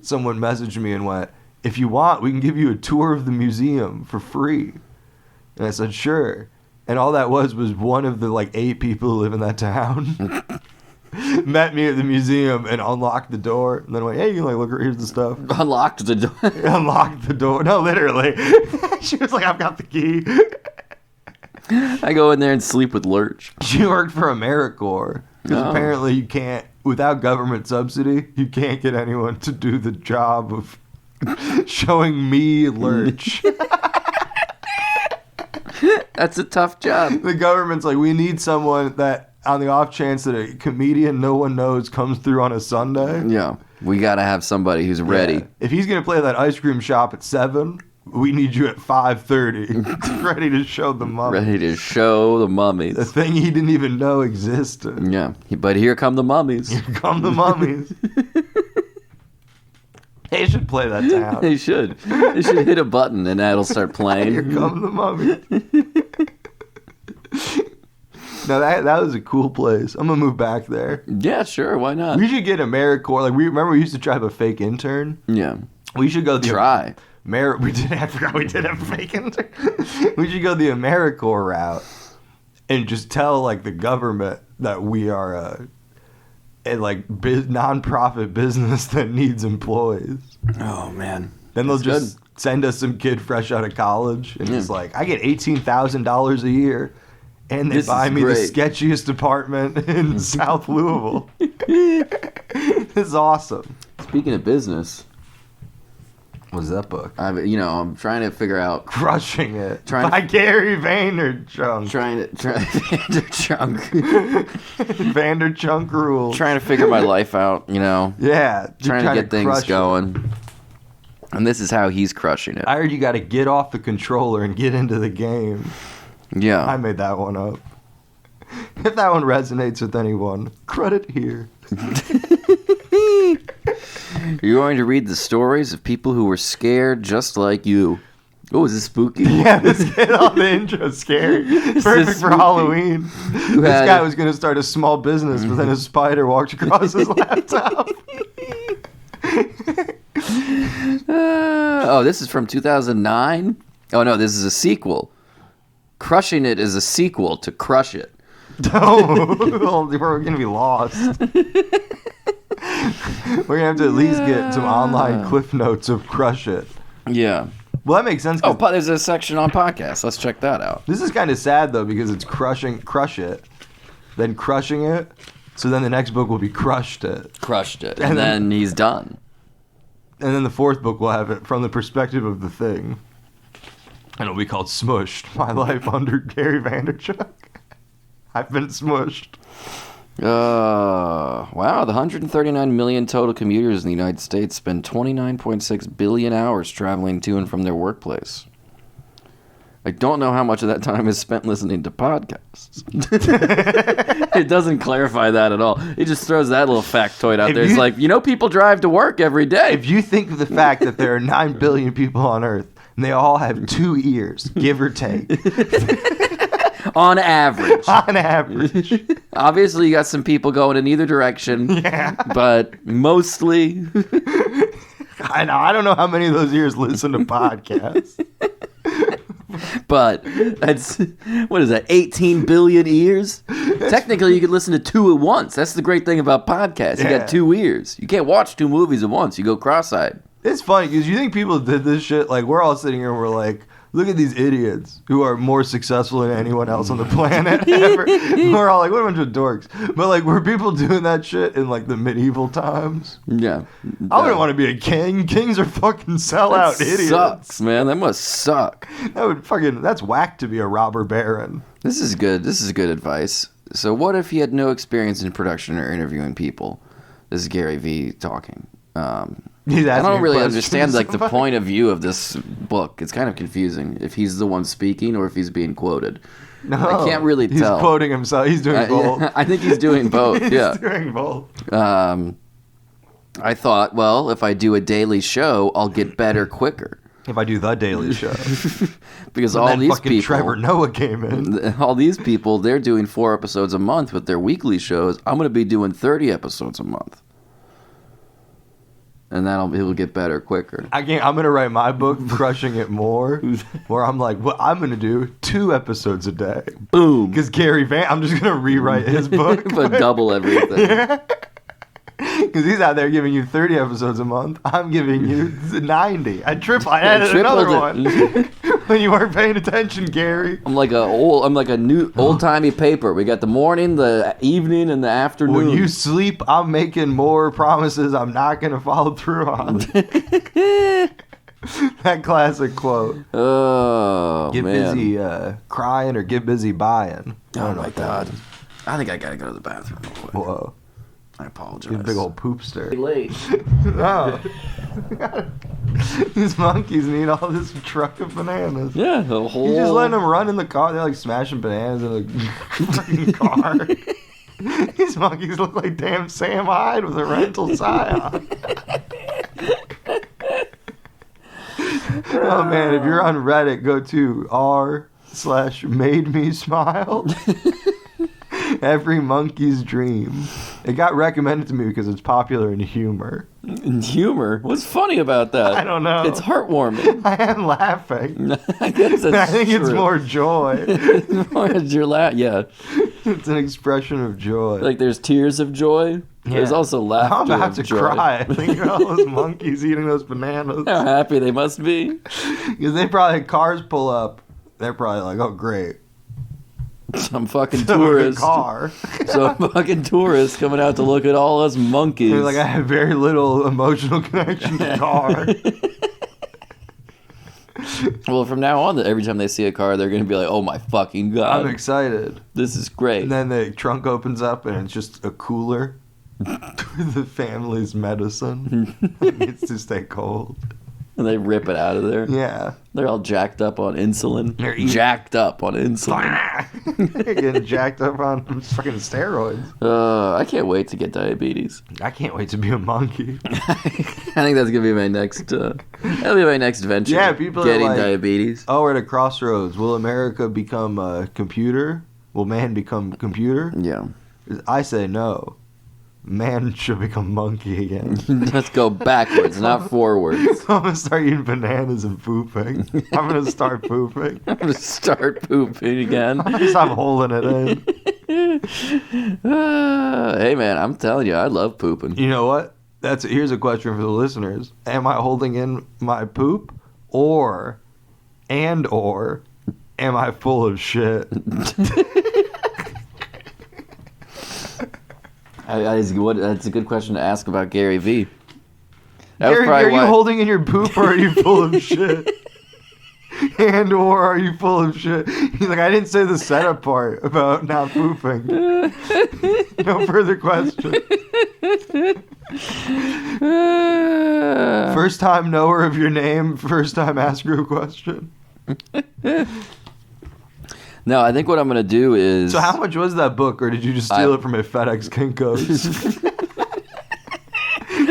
someone messaged me and went, if you want, we can give you a tour of the museum for free. And I said, sure. And all that was one of the like 8 people who live in that town. Met me at the museum and unlocked the door, and then went, hey, you can like look, here's the stuff. Unlocked the door. Unlocked the door. No, literally. She was like, I've got the key. I go in there and sleep with Lurch. She worked for AmeriCorps. Because apparently you can't, without government subsidy, you can't get anyone to do the job of showing me Lurch. That's a tough job. The government's like, we need someone that, on the off chance that a comedian no one knows comes through on a Sunday. Yeah. We got to have somebody who's ready. Yeah. If he's going to play that ice cream shop at 7, we need you at 5:30, ready to show the mummies. Ready to show the mummies. The thing he didn't even know existed. Yeah. But here come the mummies. Here come the mummies. They should play that town. They should. They should hit a button and that'll start playing. Here come the mummies. No, that was a cool place. I'm gonna move back there. Yeah, sure. Why not? We should get AmeriCorps. Like, we used to try to have a fake intern. Yeah. We should go try. We did. I forgot we did have a fake intern. We should go the AmeriCorps route and just tell like the government that we are a non-profit business that needs employees. Oh man. Then they'll just send us some kid fresh out of college, and it's like, I get $18,000 a year. And they buy me the sketchiest apartment in South Louisville. This is awesome. Speaking of business, What's that book? I'm trying to figure out. Crushing It by Gary Vaynerchuk. Vanderchunk rules. Trying to figure my life out, Yeah. Trying to get things going. And this is how he's crushing it. I heard you got to get off the controller and get into the game. Yeah. I made that one up. If that one resonates with anyone, credit here. You're going to read the stories of people who were scared just like you. Oh, is this spooky? Yeah, this the intro scary. Perfect for Halloween. This guy was going to start a small business, but then a spider walked across his laptop. This is from 2009? Oh, no, this is a sequel. Crushing It is a sequel to Crush It. Oh, we're going to be lost. We're going to have to at least get some online cliff notes of Crush It. Yeah. Well, that makes sense. There's a section on podcasts. Let's check that out. This is kind of sad, though, because it's Crush It, then Crushing It, so then the next book will be Crushed It. Crushed It. And then he's done. And then the fourth book will have it from the perspective of the thing. And it'll be called Smushed, My Life Under Gary Vaynerchuk. I've been smushed. Wow, the 139 million total commuters in the United States spend 29.6 billion hours traveling to and from their workplace. I don't know how much of that time is spent listening to podcasts. It doesn't clarify that at all. It just throws that little factoid out there. It's like, people drive to work every day. If you think of the fact that there are 9 billion people on Earth, and they all have 2 ears, give or take. On average. On average. Obviously, you got some people going in either direction. Yeah. But mostly. I know. I don't know how many of those ears listen to podcasts. But that's, what is that, 18 billion ears? Technically, you could listen to 2 at once. That's the great thing about podcasts. You got 2 ears. You can't watch 2 movies at once. You go cross-eyed. It's funny because you think people did this shit. Like, we're all sitting here and we're like, look at these idiots who are more successul than anyone else on the planet ever. We're all like, what a bunch of dorks. But, like, were people doing that shit in, like, the medieval times? Yeah. I wouldn't want to be a king. Kings are fucking sellout idiots. Sucks, man. That must suck. That's whack to be a robber baron. This is good. This is good advice. So what if he had no experience in production or interviewing people? This is Gary V talking. I don't really understand the point of view of this book. It's kind of confusing if he's the one speaking or if he's being quoted. No, I can't really tell. He's quoting himself. He's doing both. I think he's doing both. He's doing both. I thought, well, if I do a daily show, I'll get better quicker. If I do the Daily Show. Because all these people, Trevor Noah came in. All these people, they're doing 4 episodes a month with their weekly shows. I'm going to be doing 30 episodes a month. And it'll get better quicker. I'm going to write my book, Crushing It More, where I'm like, well, I'm going to do 2 episodes a day. Boom. Because I'm just going to rewrite his book. But double everything. Yeah. Because he's out there giving you 30 episodes a month. I'm giving you 90. I added another one. When you weren't paying attention, Gary. I'm like a new old-timey paper. We got the morning, the evening, and the afternoon. When you sleep, I'm making more promises I'm not going to follow through on. That classic quote. Oh, get man. busy crying or get busy buying. Oh, my God. I think I got to go to the bathroom real quick. Whoa. I apologize. He's a big old poopster. Late. No. These monkeys need all this truck of bananas. Yeah, the whole... You just letting them run in the car. They're like smashing bananas in a fucking car. These monkeys look like damn Sam Hyde with a rental scion. Oh man, if you're on Reddit, go to r/MadeMeSmile. Every monkey's dream. It got recommended to me because it's popular in humor. Humor? What's funny about that? I don't know. It's heartwarming. I am laughing. I guess that's I think true. it's more joy. It's more yeah. It's an expression of joy. Like there's tears of joy. Yeah. There's also laughter. I'm about to joy. cry. Think of all those monkeys eating those bananas. How happy they must be. Because they probably, cars pull up. They're probably like, oh, great. Some fucking tourist. Car. Some fucking tourist coming out to look at all us monkeys. They're like, I have very little emotional connection to car. Well, from now on, every time they see a car, they're going to be like, oh my fucking God. I'm excited. This is great. And then the trunk opens up and it's just a cooler with the family's medicine. It needs to stay cold. And they rip it out of there. Yeah. They're all jacked up on insulin. They're eating- jacked up on insulin. Getting jacked up on fucking steroids. I can't wait to get diabetes. I can't wait to be a monkey. I think that's gonna be my next. That'll be my next venture. Yeah, people are getting like- diabetes. Oh, we're at a crossroads. Will America become a computer? Will man become computer? Yeah. I say no. Man should become monkey again. Let's go backwards, not forwards. I'm gonna start eating bananas and pooping. I'm gonna start pooping. I'm gonna start pooping again. I'm gonna stop holding it in. Hey man, I'm telling you, I love pooping. You know what? Here's a question for the listeners. Am I holding in my poop or am I full of shit? That's a good question to ask about Gary Vee. That was Gary, probably are you why- holding in your poop or are you full of shit? And or are you full of shit? He's like, I didn't say the setup part about not pooping. No further question. First time knower of your name, first time asker a question. No, I think what I'm gonna do is. So how much was that book, or did you just steal it from a FedEx Kinko's?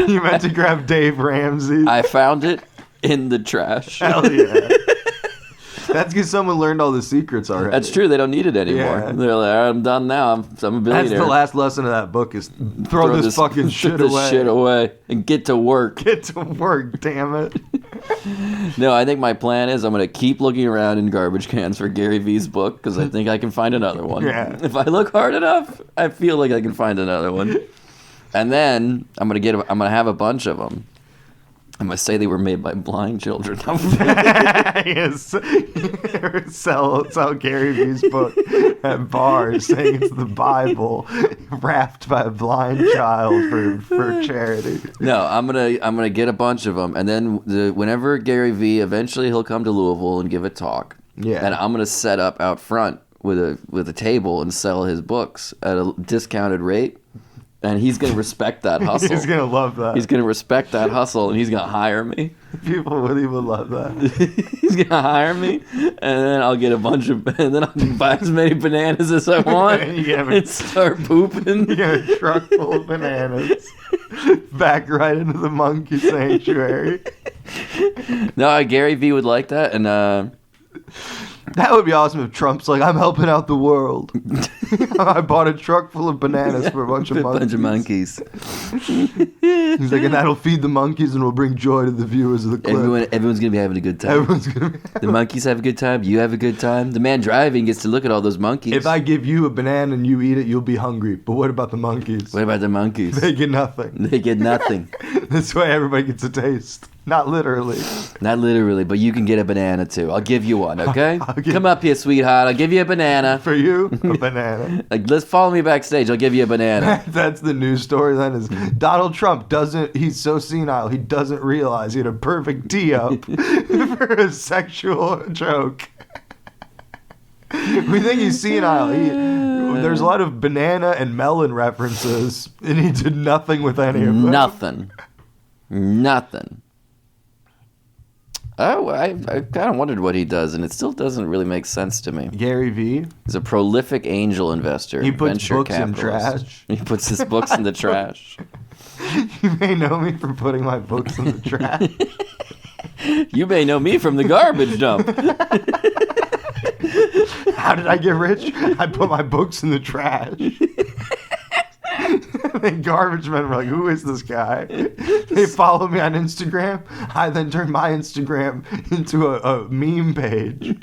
You meant to grab Dave Ramsey. I found it in the trash. Hell yeah. That's because someone learned all the secrets already. That's true. They don't need it anymore. Yeah. They're like, I'm done now. I'm a billionaire. That's the last lesson of that book is throw this fucking shit this away. shit away and get to work. Get to work, damn it. No, I think my plan is I'm going to keep looking around in garbage cans for Gary Vee's book because I think I can find another one. Yeah. If I look hard enough, I feel like I can find another one. And then I'm going to have a bunch of them. I'm going to say they were made by blind children. Yes. sell Gary Vee's book at bars saying it's the Bible wrapped by a blind child for charity. No, I'm gonna get a bunch of them, and then whenever Gary Vee eventually he'll come to Louisville and give a talk. Yeah. And I'm gonna set up out front with a table and sell his books at a discounted rate, and he's gonna respect that hustle. He's going to love that. He's gonna respect that hustle, and he's gonna hire me. People would even love that. He's gonna hire me, and then I'll get a bunch of, and then I'll buy as many bananas as I want and start pooping. You get a truck full of bananas. Back right into the monkey sanctuary. No, Gary Vee would like that, and That would be awesome if Trump's like, I'm helping out the world. I bought a truck full of bananas for a bunch of monkeys. He's like, and that'll feed the monkeys and will bring joy to the viewers of the clip. Everyone's gonna be having a good time. Everyone's gonna be The monkeys have a good time. You have a good time. The man driving gets to look at all those monkeys. If I give you a banana and you eat it, you'll be hungry. But what about the monkeys? What about the monkeys? They get nothing. They get nothing. This way everybody gets a taste. Not literally. Not literally, but you can get a banana too. I'll give you one, okay? I'll give- Come up here, sweetheart. I'll give you a banana. For you, a banana. Like, let's follow me backstage. I'll give you a banana. That's the news story then is Donald Trump he's so senile, he doesn't realize he had a perfect tee up for a sexual joke. We think he's senile. There's a lot of banana and melon references, and he did nothing with any of them. Nothing. Oh, I kind of wondered what he does, and it still doesn't really make sense to me. Gary Vee. He's a prolific angel investor. He puts venture books in capitalist. trash. He puts his books in the trash. You may know me for putting my books in the trash. You may know me from the garbage dump. How did I get rich? I put my books in the trash. And garbage men were like, who is this guy? They follow me on Instagram. I then turned my Instagram into a meme page.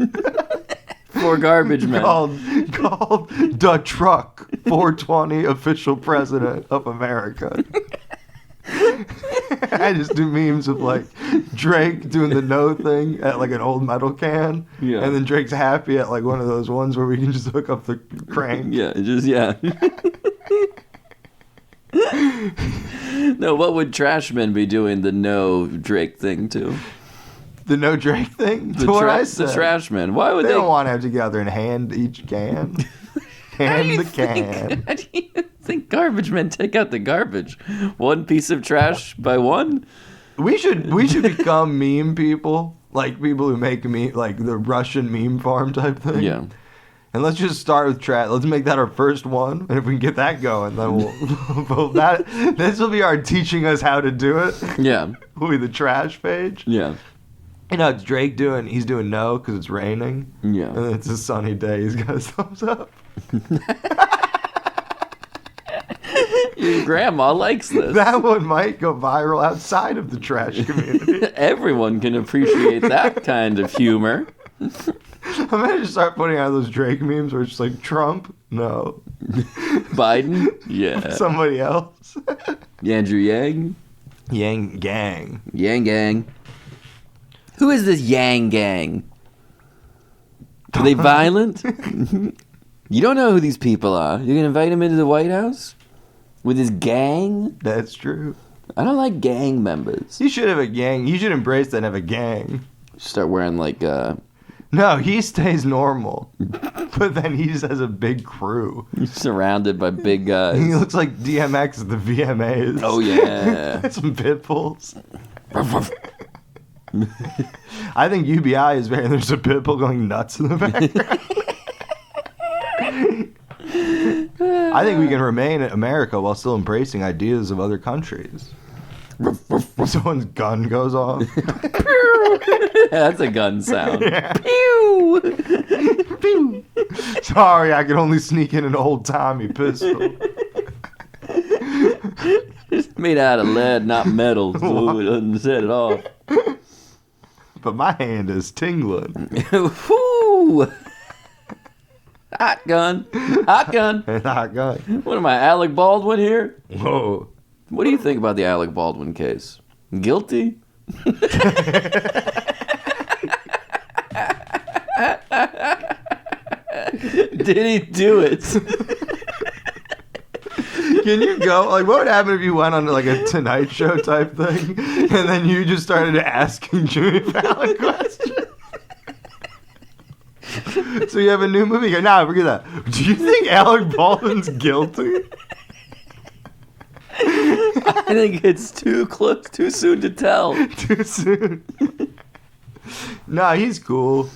For garbage men. called The Truck 420 Official President of America. I just do memes of like Drake doing the no thing at like an old metal can. Yeah. And then Drake's happy at like one of those ones where we can just hook up the crank. Yeah. No, what would trash men be doing the no Drake thing to? The no Drake thing? The, what I the said. trash men. Why would They they? don't want to have together and hand each can. Hand the can. How do you think garbage men take out the garbage? One piece of trash by one? We should become meme people. Like people who make like the Russian meme farm type thing. Yeah. And let's just start with trash. Let's make that our first one. And if we can get that going, then we'll this will be our teaching us how to do it. Yeah. Will be the trash page. Yeah. You know, it's Drake he's doing no because it's raining. Yeah. And it's a sunny day. He's got his thumbs up. Your grandma likes this. That one might go viral outside of the trash community. Everyone can appreciate that kind of humor. I'm gonna just start putting out those Drake memes where it's just like Trump, no. Biden, yeah. Somebody else. Andrew Yang, Yang Gang. Yang Gang. Who is this Yang Gang? Are they violent? You don't know who these people are. You're gonna invite him into the White House with his gang? That's true. I don't like gang members. You should have a gang. You should embrace that and have a gang. Start wearing like No, he stays normal. But then he just has a big crew. surrounded by big guys. He looks like DMX at the VMAs. Oh yeah. Some pit bulls. I think UBI is very. There's a pit bull going nuts in the background. I think we can remain in America while still embracing ideas of other countries. Someone's gun goes off. That's a gun sound. Yeah. Pew! Pew. Sorry, I could only sneak in an old timey pistol. It's made out of lead, not metal, so it doesn't set it off. But my hand is tingling. Whoo! Hot gun. Hot gun. Hot gun. What am I, Alec Baldwin here? Whoa. What do you think about the Alec Baldwin case? Guilty? Did he do it? Can you go? Like, what would happen if you went on like a Tonight Show type thing, and then you just started asking Jimmy Fallon questions? So you have a new movie. Nah, forget that. Do you think Alec Baldwin's guilty? I think it's too close, too soon to tell. Too soon. Nah, he's cool.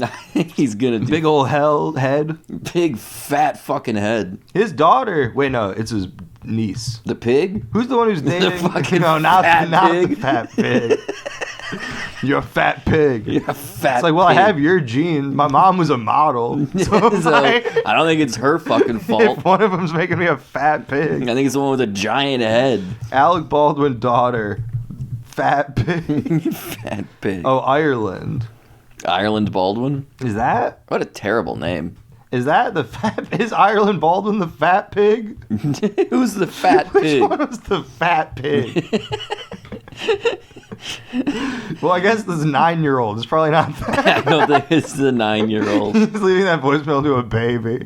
I think he's gonna do Big old head. big fat fucking head. His daughter. Wait, no, it's his niece. The pig? Who's the one who's dating? fucking no, not fat the pig. fat pig. You're a fat pig. You're a fat It's like, well, pig. I have your genes. My mom was a model. So, So, I don't think it's her fucking fault. if one of them's making me a fat I pig. think it's the one with a giant head. Alec Baldwin daughter, fat pig. Fat pig. Oh, Ireland. Ireland Baldwin? Is that What a terrible name. the fat? Is Ireland Baldwin the fat pig? Who's the fat Which pig? one was the fat pig? Well, I guess this 9-year-old is probably not I that. don't think it's the 9-year-old. He's leaving that voicemail to a baby.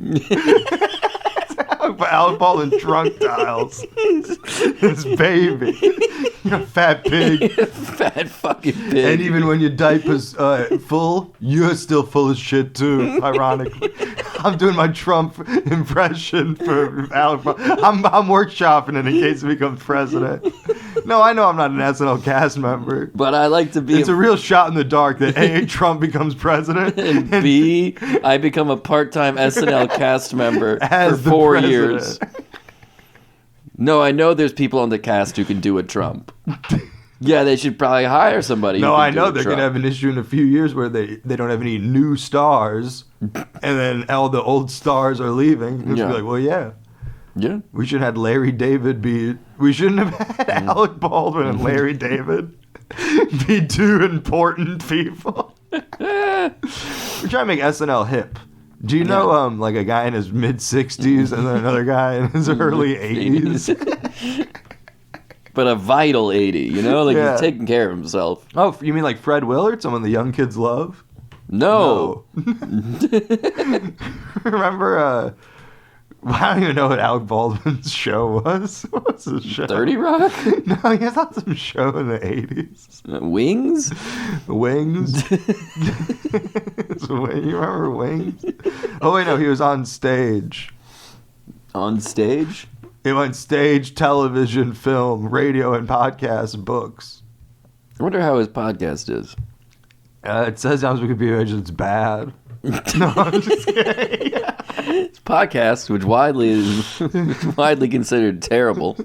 Alec Baldwin drunk dials. His baby. You're a fat pig. Fat fucking pig. And even when your diaper's full, you're still full of shit too, ironically. I'm doing my Trump impression for Alec Baldwin. I'm workshopping it in case he becomes president. No, I know I'm not an SNL cast member. But I like to be It's a real shot in the dark that A, Trump becomes president, and B, I become a part-time SNL cast member as for the 4 president. years. No, I know there's people on the cast who can do a Trump. Yeah, they should probably hire somebody. No, who can I do know a they're Trump. going to have an issue in a few years where they don't have any new stars, and then all the old stars are leaving. It's Yeah. be like, well, yeah. Yeah. We should have had Larry David be. We shouldn't have had Alec Baldwin and Larry David be two important people. We're trying to make SNL hip. Do you know like a guy in his mid 60s and then another guy in his early 80s? But a vital 80, you know? Like, Yeah. he's taking care of himself. Oh, you mean like Fred Willard, someone the young kids love? No. Remember I don't even know what Alec Baldwin's show was. What was his show? 30 Rock? No, he was on some show in the 80s. Wings? Wings? You remember Wings? Oh, wait, no, he was on stage. On stage? It went stage, television, film, radio, and podcast, books. I wonder how his podcast is. It says on Wikipedia it's bad. No, I'm just kidding. His podcast, which widely is widely considered terrible.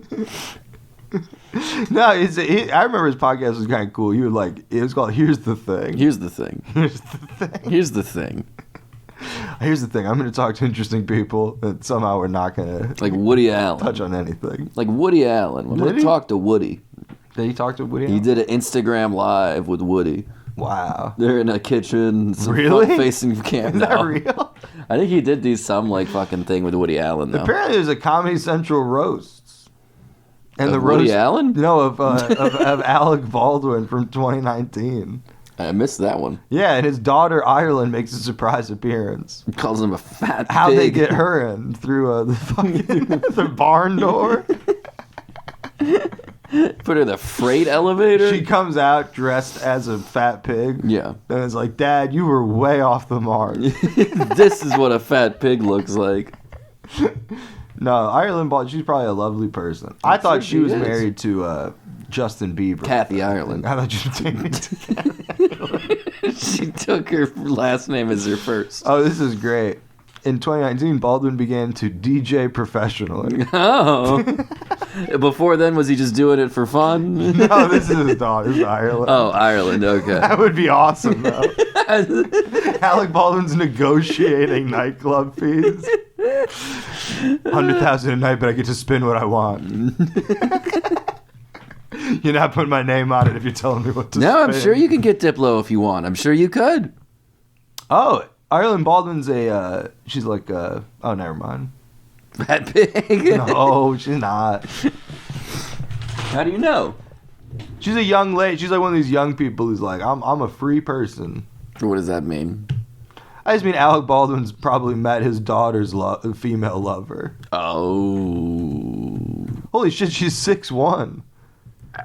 No, I remember his podcast was kind of cool. He would it was called Here's the Thing. Here's the thing. Here's the thing. Here's the thing. Here's the thing. I'm going to talk to interesting people, and somehow we're not going to Like Woody Allen. touch on anything. Like Woody Allen. I'm going to talk to Woody. Did he talk to Woody He Allen? did an Instagram live with Woody. Wow. They're in a kitchen. Some Really? Facing camera. Is that real? I think he did do some fucking thing with Woody Allen though. Apparently, there's a Comedy Central roasts. And Of the Woody roast, Allen? No, of Alec Baldwin from 2019. I missed that one. Yeah, and his daughter Ireland makes a surprise appearance. He calls him a fat How pig. they get her in through the fucking the barn door. Put her in the freight elevator. She comes out dressed as a fat pig. Yeah. And it's like, Dad, you were way off the mark. This is what a fat pig looks like. No, Ireland Baldwin, she's probably a lovely person. I thought she was is. married to Justin Bieber. Kathy Ireland. I thought you were taking it to Kathy Ireland. She took her last name as her first. Oh, this is great. In 2019, Baldwin began to DJ professionally. Oh. Before then, was he just doing it for fun? No, this is his daughter. This is Ireland. Oh, Ireland. Okay. That would be awesome, though. Alec Baldwin's negotiating nightclub fees. 100,000 a night, but I get to spin what I want. You're not putting my name on it if you're telling me what to spin. No, I'm sure you can get Diplo if you want. I'm sure you could. Oh, Ireland Baldwin's she's like oh, never mind. Fat pig. No, she's not. How do you know? She's a young lady. She's like one of these young people who's like, I'm a free person. What does that mean? I just mean Alec Baldwin's probably met his daughter's female lover. Oh. Holy shit, she's 6'1".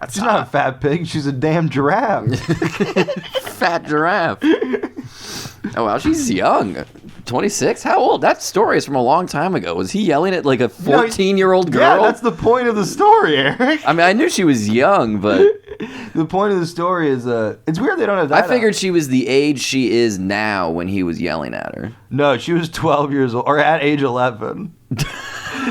That's She's not a fat pig. She's a damn giraffe. Fat giraffe. Oh, wow, she's young. 26? How old? That story is from a long time ago. Was he yelling at like a 14-year-old girl? Yeah, that's the point of the story, Eric. I mean, I knew she was young, but The point of the story is, it's weird they don't have that. I figured she was the age she is now when he was yelling at her. No, she was 12 years old, or at age 11.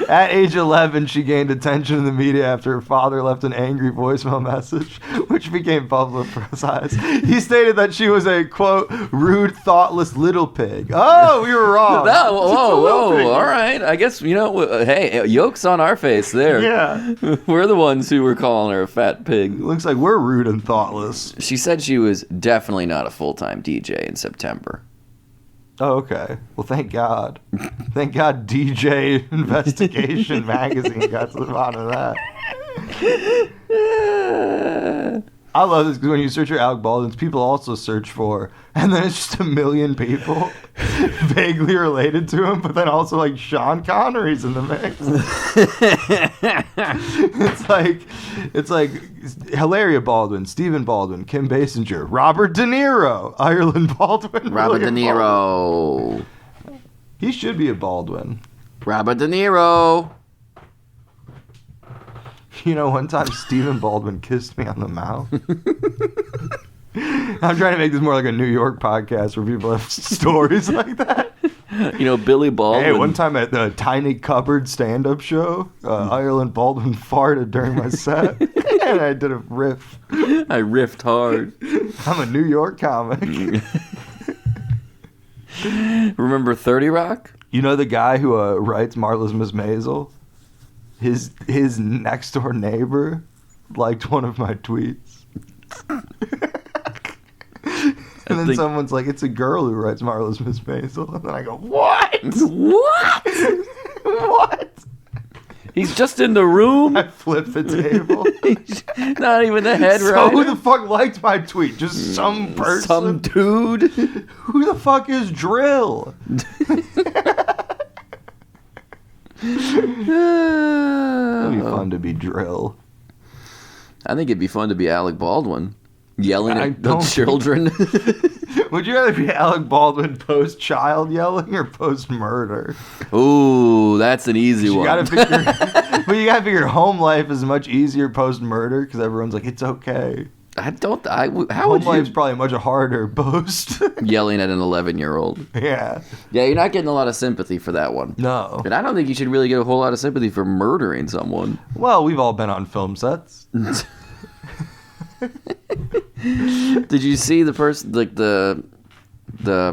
At age 11, she gained attention in the media after her father left an angry voicemail message, which became publicized. He stated that she was a, quote, rude, thoughtless little pig. Oh, we were wrong. No, whoa, Pig. all right. I guess, hey, yoke's on our face there. Yeah. We're the ones who were calling her a fat pig. Looks like we're rude and thoughtless. She said she was definitely not a full-time DJ in September. Oh, okay. Well, thank God. Thank God DJ Investigation Magazine got to the bottom of that. I love this because when you search for Alec Baldwin, people also search for, and then it's just a million people vaguely related to him, but then also like Sean Connery's in the mix. it's like Hilaria Baldwin, Stephen Baldwin, Kim Basinger, Robert De Niro, Ireland Baldwin, Robert De William Niro. Baldwin. He should be a Baldwin. Robert De Niro. You know, one time Stephen Baldwin kissed me on the mouth. I'm trying to make this more like a New York podcast where people have stories like that. Billy Baldwin. Hey, one time at the Tiny Cupboard stand-up show, Ireland Baldwin farted during my set, and I did a riff. I riffed hard. I'm a New York comic. Remember 30 Rock? You know the guy who writes Marvelous Miss Maisel? His next door neighbor liked one of my tweets. And then someone's like, it's a girl who writes Marvelous Miss Maisel. And then I go, what? What? What? He's just in the room. I flipped the table. Not even the head So writer. who the fuck liked my tweet? Just some person? Some dude. Who the fuck is Drill? fun to be Drill. I think it'd be fun to be Alec Baldwin, yelling at the don't- children. Would you rather be Alec Baldwin post-child yelling or post-murder? Ooh, that's an easy one. You gotta figure, well, you gotta figure home life is much easier post-murder because everyone's like, it's okay. How Home would life's you probably much harder post. yelling at an 11-year-old? Yeah. Yeah, you're not getting a lot of sympathy for that one. No. And I don't think you should really get a whole lot of sympathy for murdering someone. Well, we've all been on film sets. Did you see the person, like the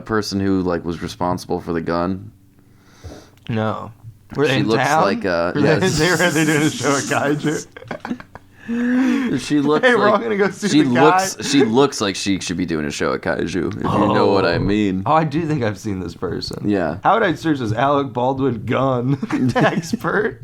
person who like was responsible for the gun? No. Were they She in looks town? like Were yes. they doing a show at Kaiju? She looks Hey, like we're all gonna go see she the looks guy. she looks like she should be doing a show at Kaiju, if you know what I mean. Oh, I do think I've seen this person. Yeah. How would I search this Alec Baldwin gun expert?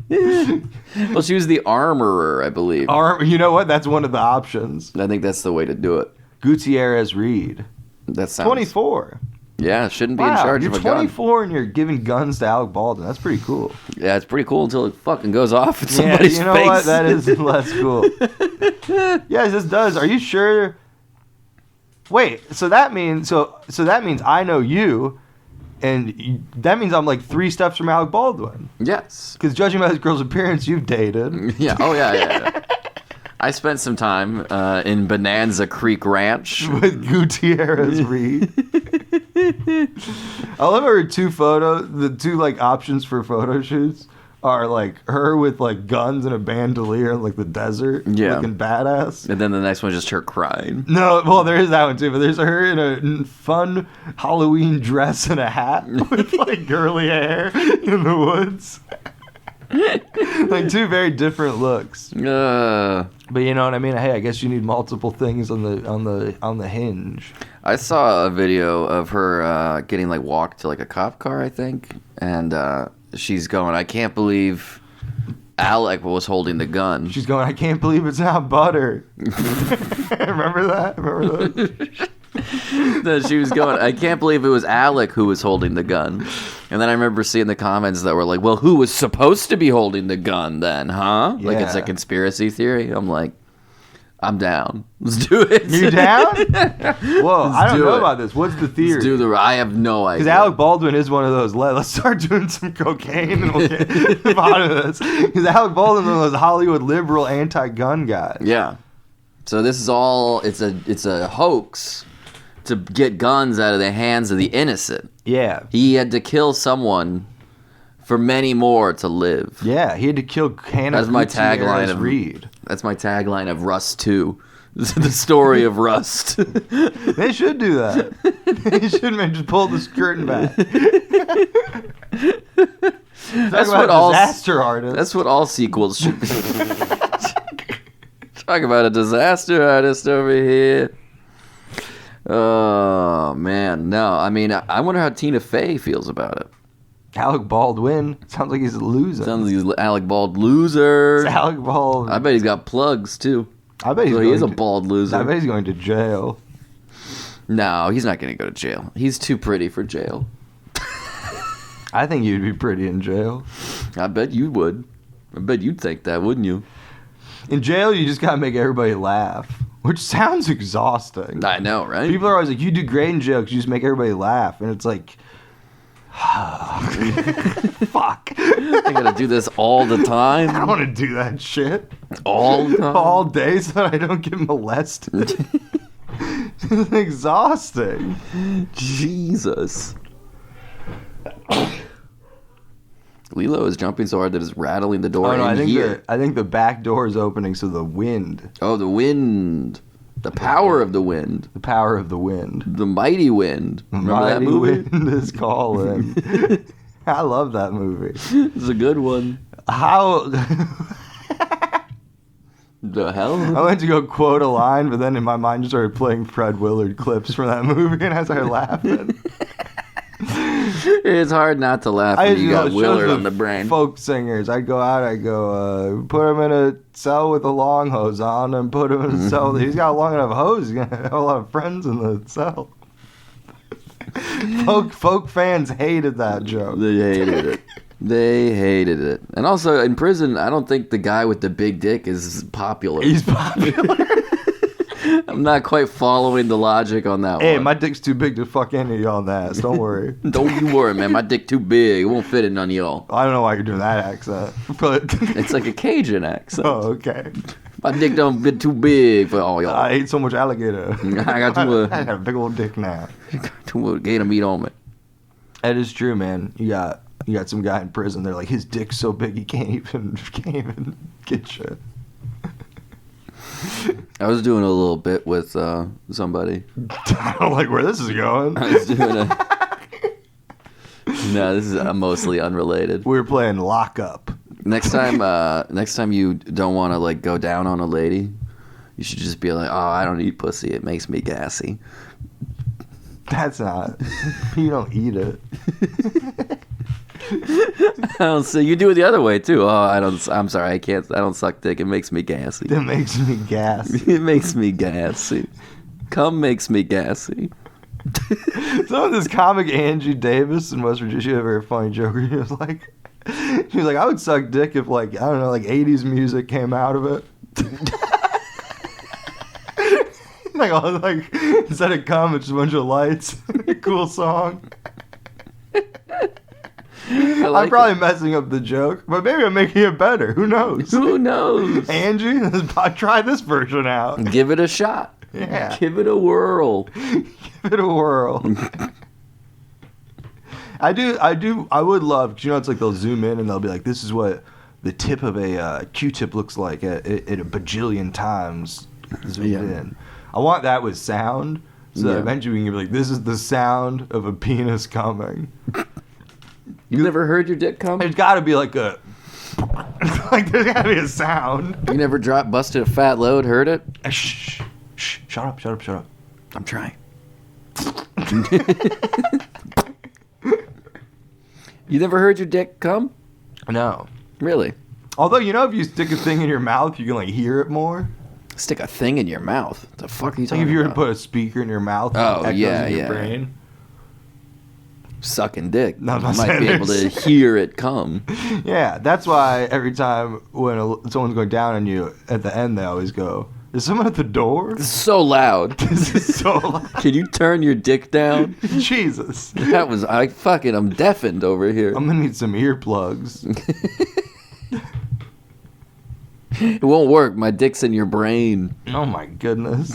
Well, she was the armorer, I believe. You know what? That's one of the options. I think that's the way to do it. Gutierrez Reed. That sounds 24. Yeah, shouldn't be in Wow, charge you're of a gun. 24 and you're giving guns to Alec Baldwin. That's pretty cool. Yeah, it's pretty cool until it fucking goes off at somebody's you know face. what? That is less cool. Yes, this does. Are you sure? Wait, so that means I know you, and that means I'm like 3 steps from Alec Baldwin. Yes. Because judging by this girl's appearance, you've dated. Yeah. Oh yeah. I spent some time in Bonanza Creek Ranch. With Gutierrez Reed. I love her 2 photos. The 2 like options for photo shoots are like her with like guns and a bandolier in like the desert, Yeah. looking badass. And then the next one just her crying. No, well there is that one too, but there's her in a fun Halloween dress and a hat with like curly hair in the woods. Like 2 very different looks. But you know what I mean? Hey, I guess you need multiple things on the hinge. I saw a video of her getting like walked to like a cop car, I think, and she's going, "I can't believe Alec was holding the gun." She's going, I can't believe it's not butter. Remember that? Remember that? Then she was going, "I can't believe it was Alec who was holding the gun." And then I remember seeing the comments that were like, "Well, who was supposed to be holding the gun then, huh?" Like it's a Yeah. conspiracy theory. I'm like, I'm down. Let's do it. You down? Whoa, I don't do know it. about this. What's the theory? Let's do the. I have no idea. Because Alec Baldwin is one of those. Let's start doing some cocaine and we'll get to the bottom of this. Because Alec Baldwin is one of those Hollywood liberal anti-gun guys. Yeah. So this is all. It's a hoax to get guns out of the hands of the innocent. Yeah. He had to kill someone for many more to live. Yeah, he had to kill Hannah That's my tagline of Reed. That's my tagline of Rust 2. The story of Rust. They should do that. They should just pull the curtain back. That's what all disaster artists. That's what all sequels should be. Talk about a disaster artist over here. Oh man, no. I mean, I wonder how Tina Fey feels about it. Alec Baldwin sounds like he's losing. Sounds like he's Alec Bald loser. It's Alec Baldwin. I bet he's got plugs too. I bet he's So going he is a to, bald loser. I bet he's going to jail. No, he's not going to go to jail. He's too pretty for jail. I think you'd be pretty in jail. I bet you would. I bet you'd think that, wouldn't you? In jail, you just gotta make everybody laugh, which sounds exhausting. I know, right? People are always like, "You do great in jail because you just make everybody laugh," and it's like, fuck. I gotta do this all the I don't time. want to do that shit All the time. all day so that I don't get molested. It's exhausting. Jesus. Lilo is jumping so hard that it's rattling the door Oh no, in I think here. I think the back door is opening, so the wind, Oh, the wind. The power of the wind. the power of the wind, The mighty wind. Remember that mighty movie? wind is calling. I love that movie. It's a good one. How The hell? I went to go quote a line, but then in my mind just started playing Fred Willard clips from that movie, and I started laughing. It's hard not to laugh when you got Willard on the brain. Folk singers, I'd go out, put him in a cell with a long hose on, and put him in a cell. He's got a long enough hose, he's gonna have a lot of friends in the cell. Folk fans hated that joke. They hated it. They hated it. And also, in prison, I don't think the guy with the big dick is popular. He's popular. I'm not quite following the logic on that Hey, one. my dick's too big to fuck any of y'all in the ass. Don't worry. Don't you worry, man. My dick too big. It won't fit in none of y'all. I don't know why you're doing that accent, but It's like a Cajun accent. oh, okay. My dick don't fit too big for all y'all. I ate so much alligator. I got I got a big old dick now. too much gator meat on me. That is true, man. You got some guy in prison. They're like, his dick's so big he can't even get shit. I was doing a little bit with somebody. I don't like where this is going. I was doing a. No, this is mostly unrelated. We were playing lock up. Next time you don't want to like go down on a lady, you should just be like, "Oh, I don't eat pussy. It makes me gassy." That's not. You don't eat it. So you do it the other way too. Oh, I'm sorry. I can't. I don't suck dick. It makes me gassy. It makes me gassy. It makes me gassy. Cum makes me gassy. Some of this comic Angie Davis in West Virginia, she had a very funny joke where she was like, I would suck dick if like, I don't know, like 80s music came out of it. like instead of cum, it's just a bunch of lights. Cool song. I'm probably messing up the joke, but maybe I'm making it better. Who knows? Who knows? Angie, try this version out. Give it a shot. Yeah. Give it a whirl. Give it a whirl. I would love, cause you know, it's like they'll zoom in and they'll be like, this is what the tip of a Q-tip looks like at a bajillion times zoomed in. I want that with sound, so that eventually we can be like, this is the sound of a penis coming. You've never heard your dick come? There's got to be like a, like there's got to be a sound. You never busted a fat load, heard it? Shh, shut up. I'm trying. You never heard your dick come? No. Really? Although, you know, if you stick a thing in your mouth, you can like hear it more. Stick a thing in your mouth? The fuck are you talking Like if you were to about? put a speaker in your mouth, Oh, it echoes yeah, in your yeah. brain. Sucking dick. No, I'm You not might saying be able to there's- hear it come. Yeah, that's why every time when someone's going down on you, at the end they always go, "Is someone at the door?" This is so loud. This is so loud. Can you turn your dick down? Jesus. I'm deafened over here. I'm gonna need some earplugs. It won't work. My dick's in your brain. Oh my goodness.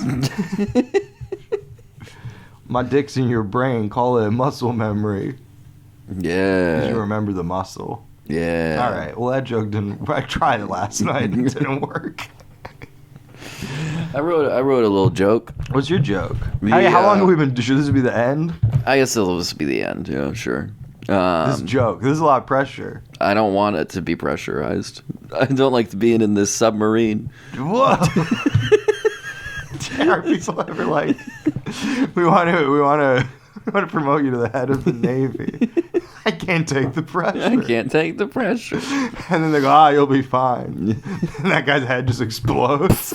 My dick's in your brain. Call it muscle memory. 'Cause Yeah. you remember the muscle. Yeah. All right. Well, that joke didn't. I tried it last night. It didn't work. I wrote a little joke. What's your joke? The, How long have we been? Should this be the end? I guess it'll just be the end. Yeah, sure. This joke. This is a lot of pressure. I don't want it to be pressurized. I don't like being in this submarine. Whoa. Are people ever like? We want to promote you to the head of the Navy. I can't take the pressure. I can't take the pressure. And then they go, you'll be fine. And that guy's head just explodes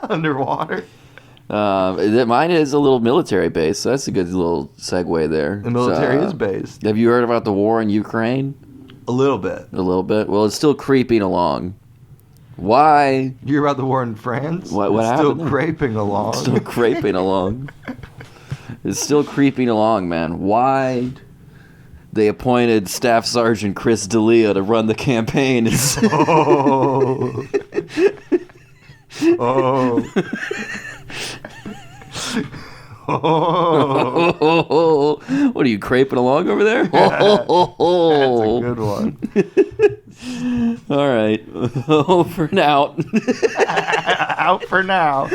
underwater. Mine is a little military base, so that's a good little segue there. The military So, is based. Have you heard about the war in Ukraine? A little bit. A little bit. Well, it's still creeping along. Why? You hear about the war in France? What It's happened still there? craping along. Still creeping along. It's still creeping along, man. Why? They appointed Staff Sergeant Chris D'Elia to run the campaign. Oh. Oh. Oh. What are you craping along over there? That's a good one. All right. Over and out. Out for now.